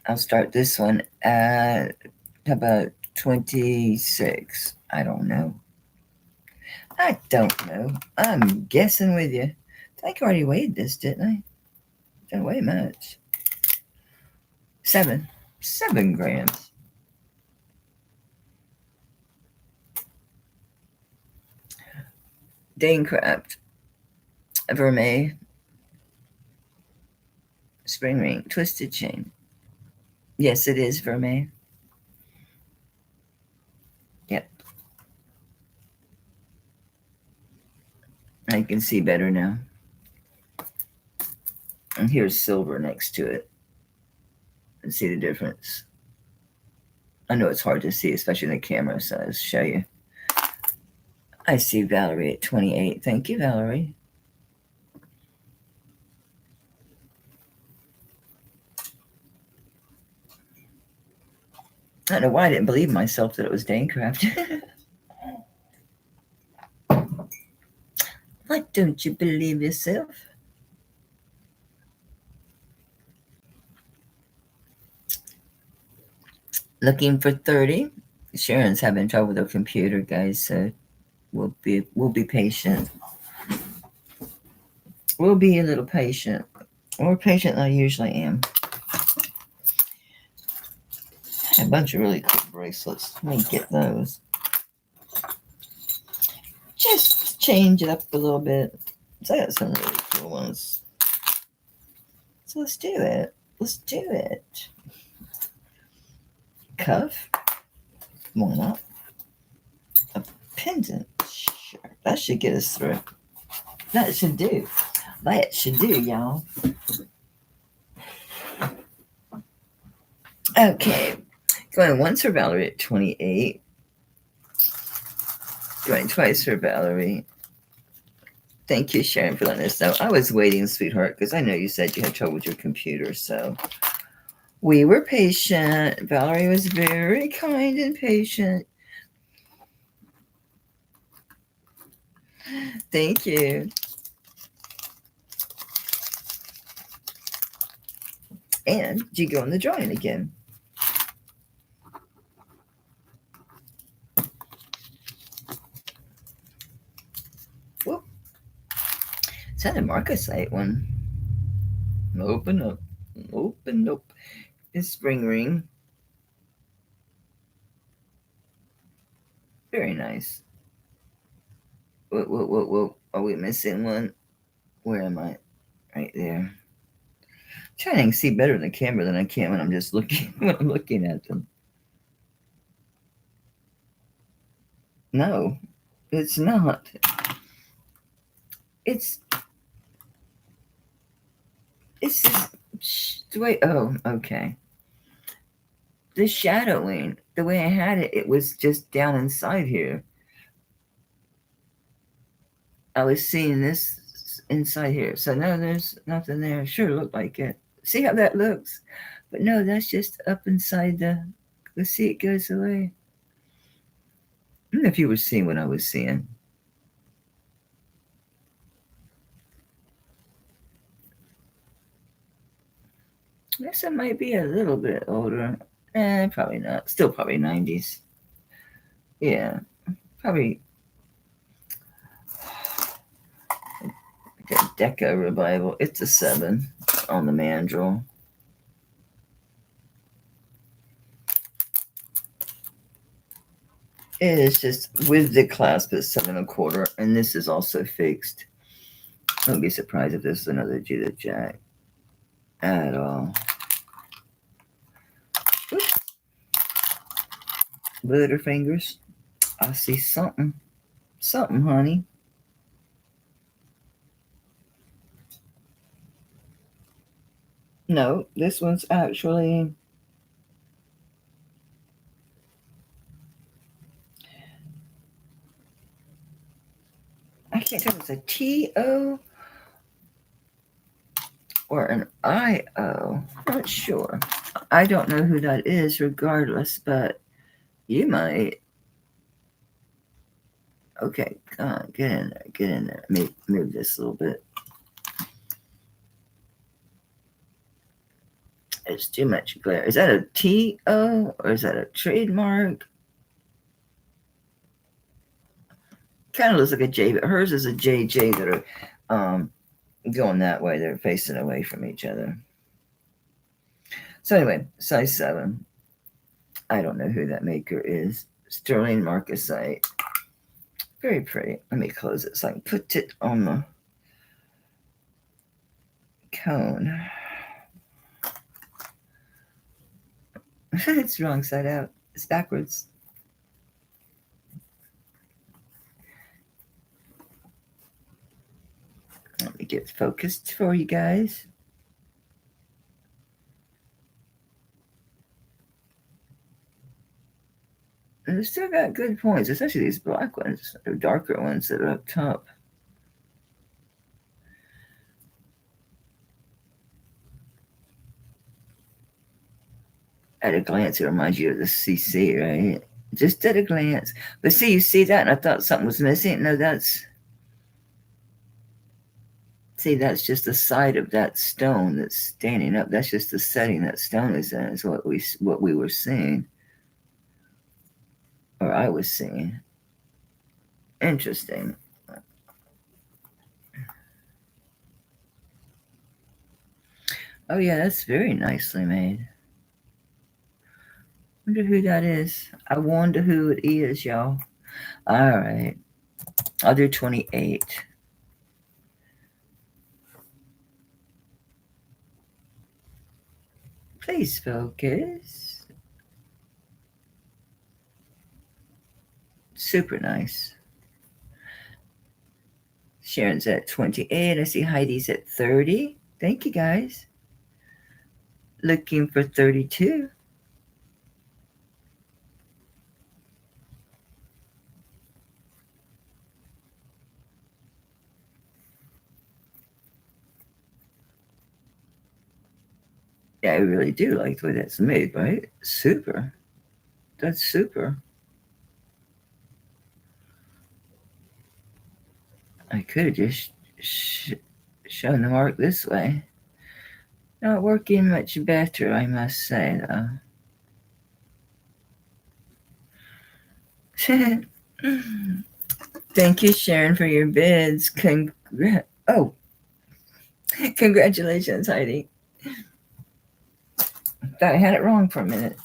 I'll start this one at about 26. I don't know. I'm guessing with you. I think I already weighed this, didn't I? Didn't weigh much. 7 grams. Danecraft. Mermaid. Spring ring. Twisted chain. Yes, it is Mermaid. Yep. I can see better now. And here's silver next to it. And see the difference. I know it's hard to see, especially in the camera, so I'll show you. I see Valerie at 28. Thank you, Valerie. I don't know why I didn't believe myself that it was Danecraft. Why don't you believe yourself? Looking for 30. Sharon's having trouble with her computer, guys, so we'll be patient. We'll be a little patient. More patient than I usually am. A bunch of really cool bracelets. Let me get those. Just change it up a little bit. So I got some really cool ones. So let's do it. Let's do it. Cuff. Why not? A pendant. Sure. That should get us through. That should do. That should do, y'all. Okay. Going once for Valerie at 28. Going twice for Valerie. Thank you, Sharon, for letting us know. I was waiting, sweetheart, because I know you said you had trouble with your computer, so We were patient. Valerie was very kind and patient. Thank you. And you go in the drawing again. Whoop. Is that a Marca site one? Open up. Open up. It's spring ring. Very nice. Whoa. Are we missing one? Where am I? Right there. Trying to see better in the camera than I can when I'm just looking when I'm looking at them. No, it's not. It's just the way. Oh, okay. The shadowing, the way I had it, it was just down inside here. I was seeing this inside here. So no, there's nothing there. Sure looked like it. See how that looks? But no, that's just up inside the. Let's see, it goes away. I don't know if you were seeing what I was seeing. Guess it might be a little bit older. Probably not. Still probably 90s. Yeah, probably like a Deca Revival. It's a 7 on the mandrel. It is just with the clasp at 7.25, and this is also fixed. I wouldn't be surprised if this is another Judith Jack at all. Oops. Butterfingers. I see something. Something, honey. No, this one's actually. I can't tell if it's a T-O or an I-O. Not sure. I don't know who that is regardless, but you might. Okay, come on, get in there, get in there. Let me move this a little bit. It's too much glare. Is that a T-O or is that a trademark? Kind of looks like a J, but hers is a JJ that are going that way. They're facing away from each other. So anyway, size 7. I don't know who that maker is. Sterling Marca site. Very pretty. Let me close it so I can put it on the cone. It's wrong side out. It's backwards. Let me get focused for you guys. And it's still got good points, especially these black ones, or darker ones that are up top. At a glance, it reminds you of the CC, right? Just at a glance. But see, you see that, and I thought something was missing. No, that's. See, that's just the side of that stone that's standing up. That's just the setting that stone is in. Is what we were seeing, or I was seeing. Interesting. Oh yeah, that's very nicely made. Wonder who that is. I wonder who it is, y'all. All right, I'll do 28. Please focus. Super nice. Sharon's at 28. I see Heidi's at 30. Thank you, guys. Looking for 32. Yeah, I really do like the way that's made, right? Super. That's super. I could have just shown the mark this way. Not working much better, I must say, though. Thank you, Sharon, for your bids. Congratulations, Heidi. Thought I had it wrong for a minute.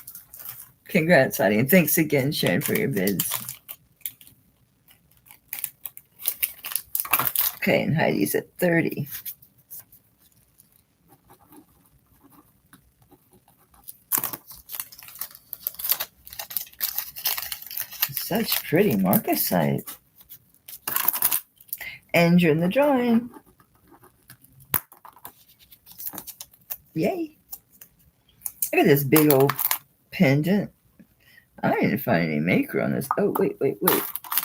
Congrats, Heidi. And thanks again, Sharon, for your bids. Okay, and Heidi's at 30. Such pretty Marca site. And you're in the drawing. Yay. Look at this big old pendant. I didn't find any maker on this. Oh, wait.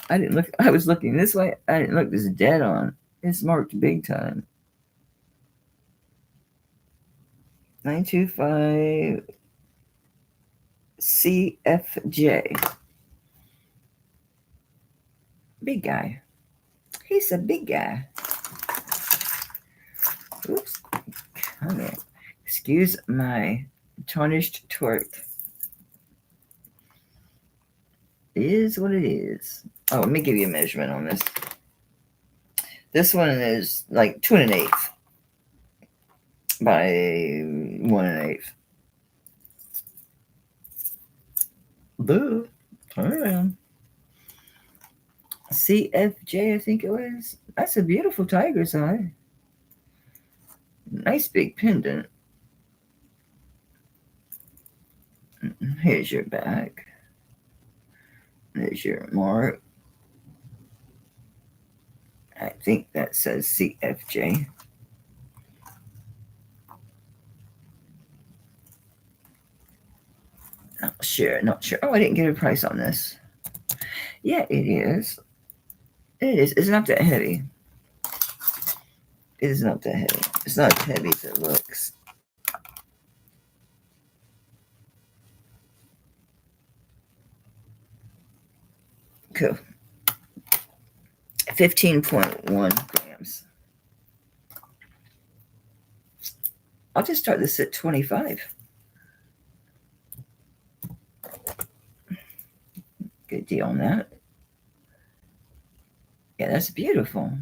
I didn't look. I was looking this way. I didn't look this dead on. It's marked big time. 925 CFJ. Big guy. He's a big guy. Oops. Come here. Excuse my tarnished twerk. It is what it is. Oh, let me give you a measurement on this. This one is like 2 1/8 by 1 1/8. Boo. Turn around. CFJ, I think it was. That's a beautiful tiger's eye. Nice big pendant. Here's your back. There's your mark. I think that says CFJ. Not sure. Oh, I didn't get a price on this. Yeah, it is. It is. It's not that heavy. It is not that heavy. It's not as heavy as it looks. Cool. 15.1 grams. I'll just start this at 25. Good deal on that. Yeah, that's beautiful.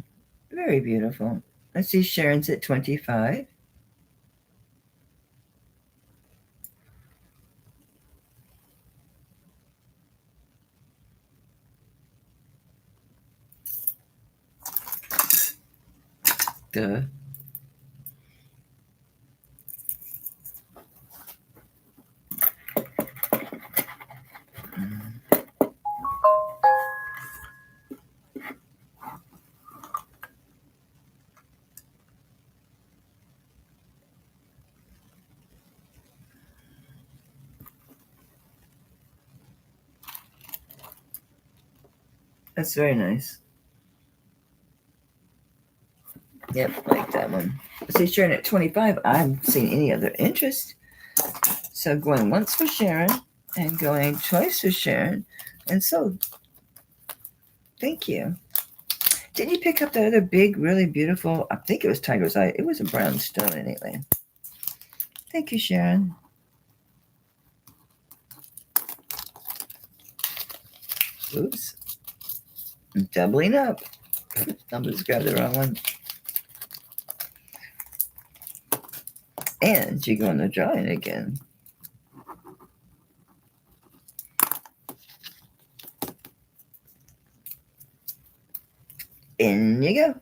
Very beautiful. Let's see, Sharon's at 25. Duh. That's very nice. Yep, like that one. See, Sharon at 25. I haven't seen any other interest. So going once for Sharon and going twice for Sharon. And so, thank you. Didn't you pick up the other big, really beautiful, I think it was tiger's eye. It was a brown stone anyway. Thank you, Sharon. Oops. I'm doubling up. I just grabbed the wrong one. And you go in the drawing again. In you go.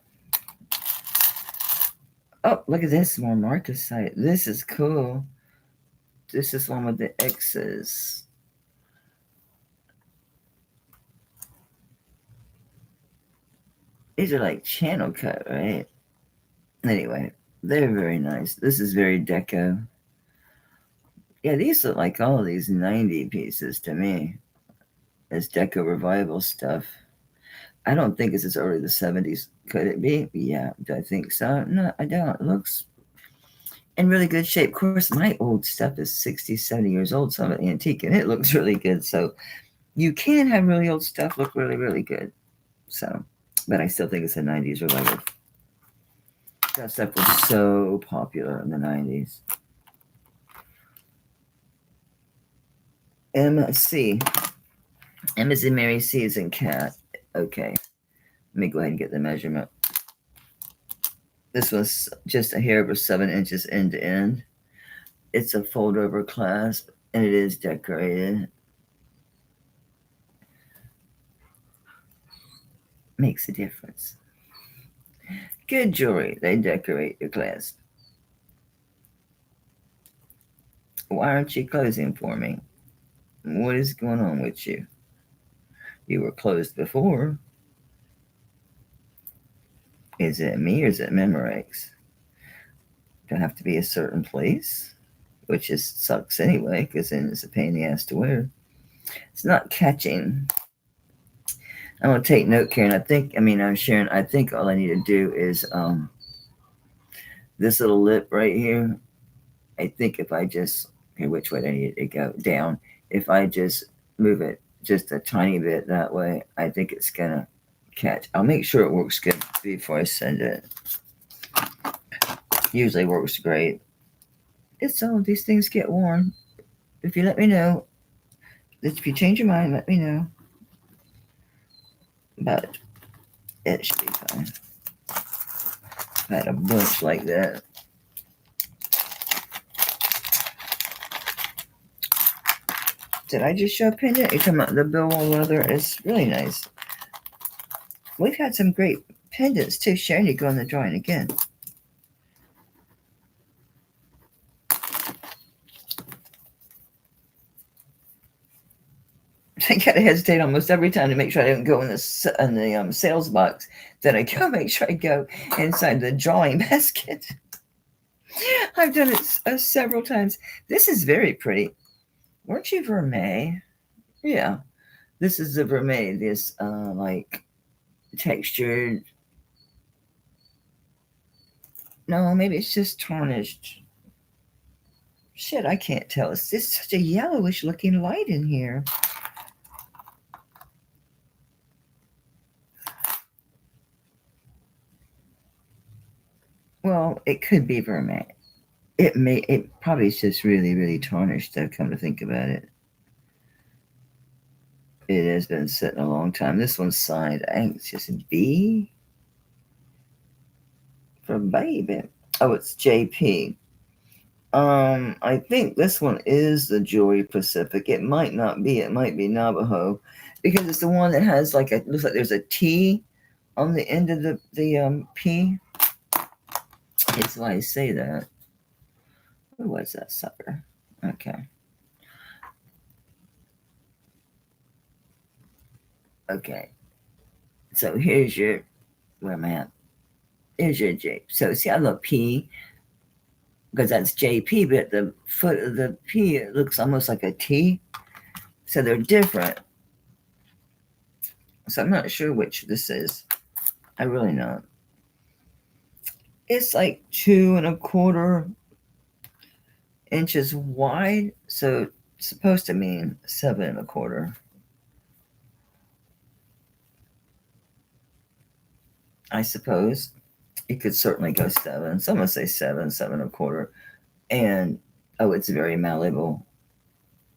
Oh, look at this, more Marca site. This is cool. This is one with the X's. These are like channel cut, right? Anyway, they're very nice. This is very deco. Yeah, these look like all of these 90 pieces to me. It's deco revival stuff. I don't think it's as early as the 70s. Could it be? Yeah, do I think so? No, I don't. It looks in really good shape. Of course, my old stuff is 60, 70 years old, some of it antique, and it looks really good. So you can have really old stuff look really, really good. So, but I still think it's a 90s related. That stuff was so popular in the 90s. MC. M is in Mary, C is in cat. Okay. Let me go ahead and get the measurement. This was just a hair over 7 inches end to end. It's a fold over clasp and it is decorated. Makes a difference. Good jewelry. They decorate your clasp. Why aren't you closing for me? What is going on with you? You were closed before. Is it me or is it Memorex? Don't have to be a certain place, which is sucks anyway, because then it's a pain in the ass to wear. It's not catching. I'm gonna take note, Karen. I'm Sharon. I think all I need to do is this little lip right here. I think if I just which way do I need it to go? Down. If I just move it just a tiny bit that way, I think it's gonna catch. I'll make sure it works good before I send it. Usually works great. It's all these things get worn. If you let me know, if you change your mind, let me know. But it should be fine. I had a bunch like that. Did I just show a pendant? You're talking about the Billwall leather. It's really nice. We've had some great pendants too. Sharon, you go in the drawing again. I gotta hesitate almost every time to make sure I don't go in the sales box. Then I go make sure I go inside the drawing basket. I've done it several times. This is very pretty. Weren't you Mermaid? Yeah, this is the Mermaid. This like textured. No, maybe it's just tarnished. Shit, I can't tell. It's just such a yellowish looking light in here. Well, it could be Mermaid. It probably is just really, really tarnished though, come to think about it. It has been sitting a long time. This one's signed. I think it's just B for baby. Oh, it's JP. I think this one is the Jewelry Pacific. It might not be. It might be Navajo because it's the one that has like it looks like there's a T on the end of the P. That's why I say that. Who was that sucker? Okay. Okay. So here's your, where am I at? Here's your J. So see, I love P because that's JP, but at the foot of the P, it looks almost like a T. So they're different. So I'm not sure which this is. I really not. It's like 2 1/4 inches wide. So it's supposed to mean 7 1/4. I suppose it could certainly go 7. Some would say 7, 7 1/4. And oh, it's very malleable.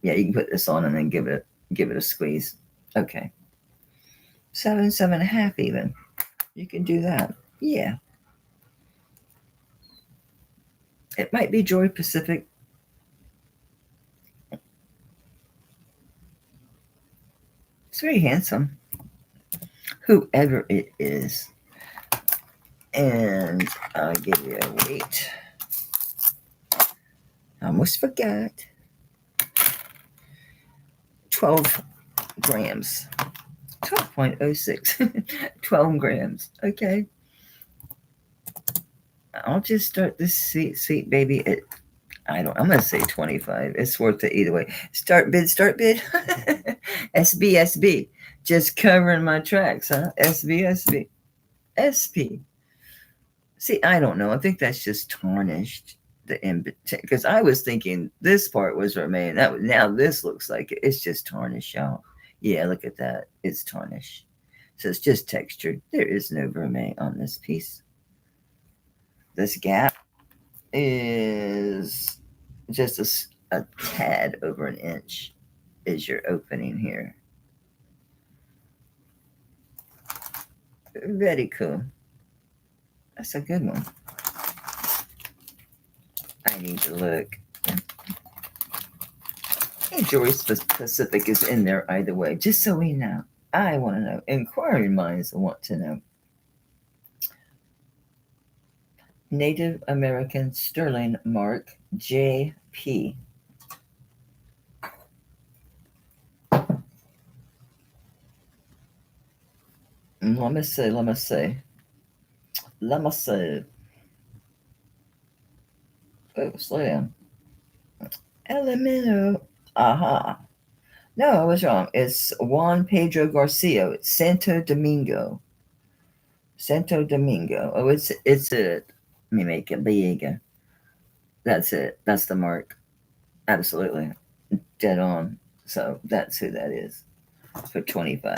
Yeah, you can put this on and then give it a squeeze. Okay. 7, 7.5 even. You can do that. Yeah. It might be Jewelry Pacific. It's very handsome. Whoever it is. And I'll give you a weight. I almost forgot. 12 grams. 12.06. 12 grams. Okay. I'll just start this sweet baby at, I'm going to say 25. It's worth it either way. Start bid. SB. Just covering my tracks, huh? SB. SP. See, I don't know. I think that's just tarnished. because I was thinking this part was vermilion. Now this looks like it's just tarnish, y'all. Yeah, look at that. It's tarnish. So it's just textured. There is no vermeil on this piece. This gap is just a tad over an inch is your opening here. Very cool. That's a good one. I need to look. And Jewelry Pacific is in there either way, just so we know. I want to know. Inquiring minds want to know. Native American Sterling Mark JP. Let me see. Oh, slow down. Elemento. Aha. No, I was wrong. It's Juan Pedro Garcia. It's Santo Domingo. Oh, it's it. Let me make it big. That's it. That's the mark. Absolutely. Dead on. So that's who that is for 25.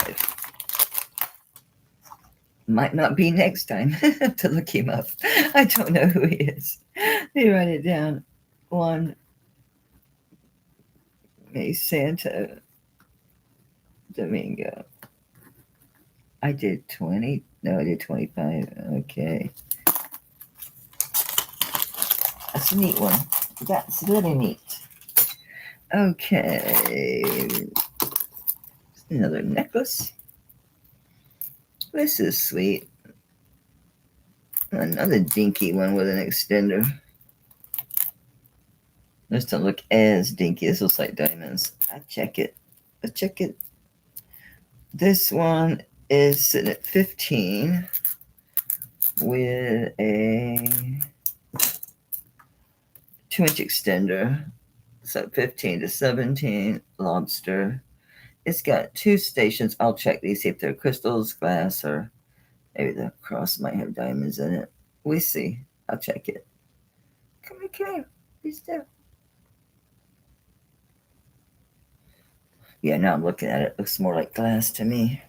Might not be next time to look him up. I don't know who he is. Let me write it down. Juan Santo Domingo. I did 20. No, I did 25. Okay. That's a neat one. That's very neat. Okay. Another necklace. This is sweet. Another dinky one with an extender. This doesn't look as dinky. This looks like diamonds. I check it. This one is sitting at 15 with a 2-inch extender. So 15 to 17 lobster. It's got 2 stations. I'll check these, see if they're crystals, glass, or maybe the cross might have diamonds in it. We see. I'll check it. Come here. Be still. Yeah, now I'm looking at it. It looks more like glass to me.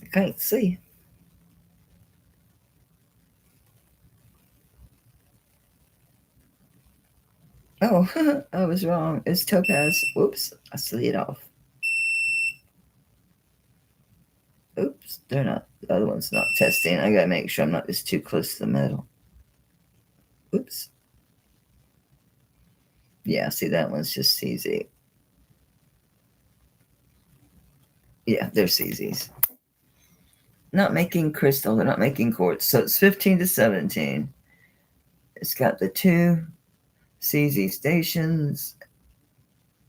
I can't see. Oh, I was wrong. It's topaz. Whoops, I slid it off. Oops, they're not. The other one's not testing. I gotta make sure I'm not just too close to the metal. Oops. Yeah, see, that one's just CZ. Yeah, they're CZs. Not making crystal. They're not making quartz. So it's 15 to 17. It's got the 2 CZ stations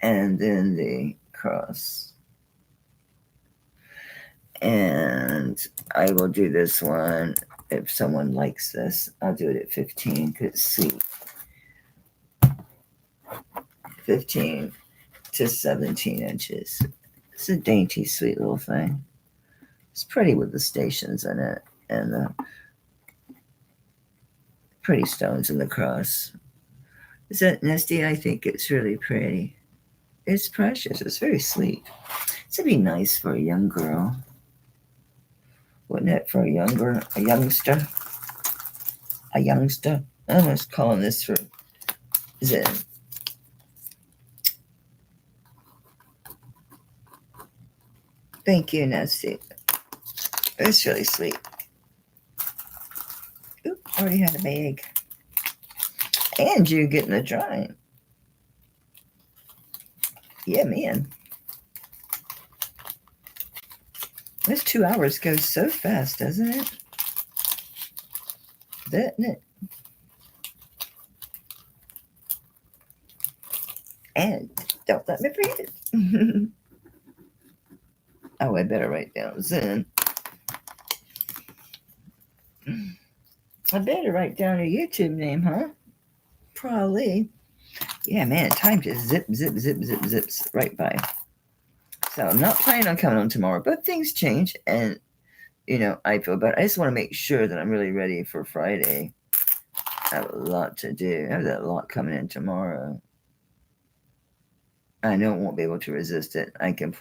and then the cross. And I will do this one if someone likes this. I'll do it at 15 because see, 15 to 17 inches. It's a dainty, sweet little thing. It's pretty with the stations in it and the pretty stones in the cross. Is that nesty? I think it's really pretty. It's precious. It's very sweet. This would be nice for a young girl. Wouldn't it, for a youngster? I'm just calling this for Zen. Thank you, Nesty. It's really sweet. Oop, already had a bag. And you getting a drawing. Yeah, man. This 2 hours goes so fast, doesn't it? Doesn't it? And don't let me forget it. Oh, I better write down Zen. I better write down your YouTube name, huh? Probably. Yeah, man, time just zips right by. So I'm not planning on coming on tomorrow, but things change, and I feel better. I just want to make sure that I'm really ready for Friday. I have a lot to do. I have a lot coming in tomorrow. I know I won't be able to resist it. I can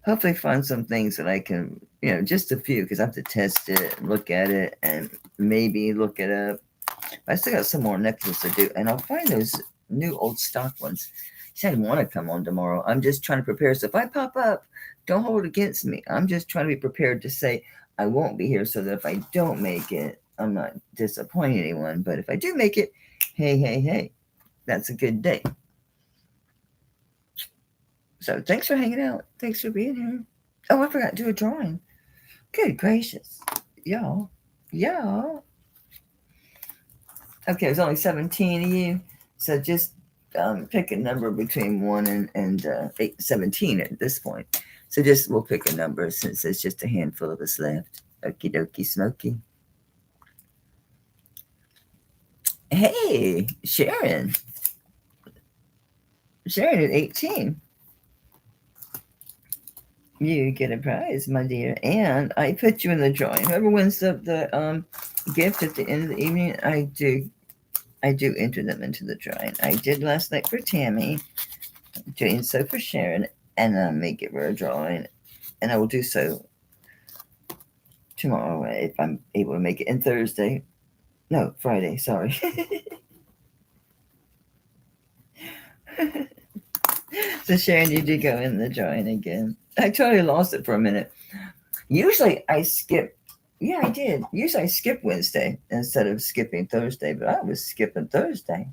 hopefully find some things that I can, just a few, because I have to test it, look at it, and maybe look it up. I still got some more necklaces to do, and I'll find those new old stock ones. She said, I want to come on tomorrow. I'm just trying to prepare. So if I pop up, don't hold it against me. I'm just trying to be prepared to say I won't be here so that if I don't make it, I'm not disappointing anyone. But if I do make it, hey, that's a good day. So thanks for hanging out. Thanks for being here. Oh, I forgot to do a drawing. Good gracious. Y'all. Okay, there's only 17 of you. So just pick a number between 1 and 17 at this point. So we'll pick a number since there's just a handful of us left. Okie dokie smoky. Hey, Sharon. Sharon at 18. You get a prize, my dear. And I put you in the drawing. Whoever wins the gift at the end of the evening, I do enter them into the drawing. I did last night for Tammy, doing so for Sharon, and I may give her a drawing, and I will do so tomorrow if I'm able to make it. And Friday, sorry. So Sharon, you did go in the drawing again. I totally lost it for a minute. Usually I skip. Yeah, I did. Usually I skip Wednesday instead of skipping Thursday, but I was skipping Thursday.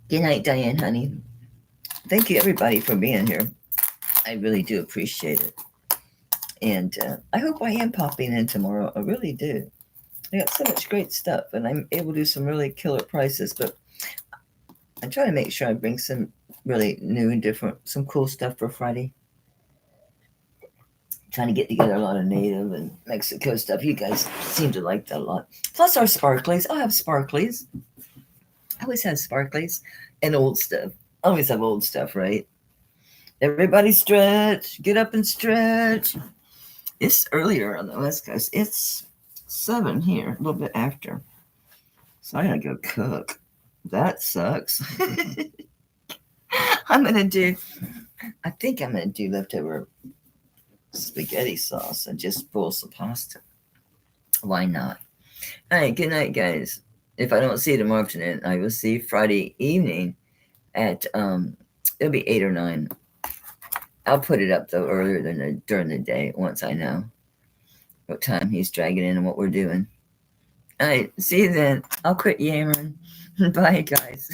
Good night, Diane, honey. Thank you, everybody, for being here. I really do appreciate it. And I hope I am popping in tomorrow. I really do. I got so much great stuff, and I'm able to do some really killer prices, but I try to make sure I bring some really new and different, some cool stuff for Friday. Trying to get together a lot of native and Mexico stuff. You guys seem to like that a lot. Plus our sparklies. I'll have sparklies. I always have sparklies and old stuff. I always have old stuff, right? Everybody stretch. Get up and stretch. It's earlier on the West Coast. It's 7 here, a little bit after. So I gotta go cook. That sucks. I think I'm gonna do leftover spaghetti sauce and just boil some pasta. Why not? All right, good night, guys. If I don't see you tomorrow afternoon, I will see you Friday evening at it'll be 8 or 9. I'll put it up though earlier than during the day once I know what time he's dragging in and what we're doing. All right, see you then. I'll quit yammering. Bye, guys.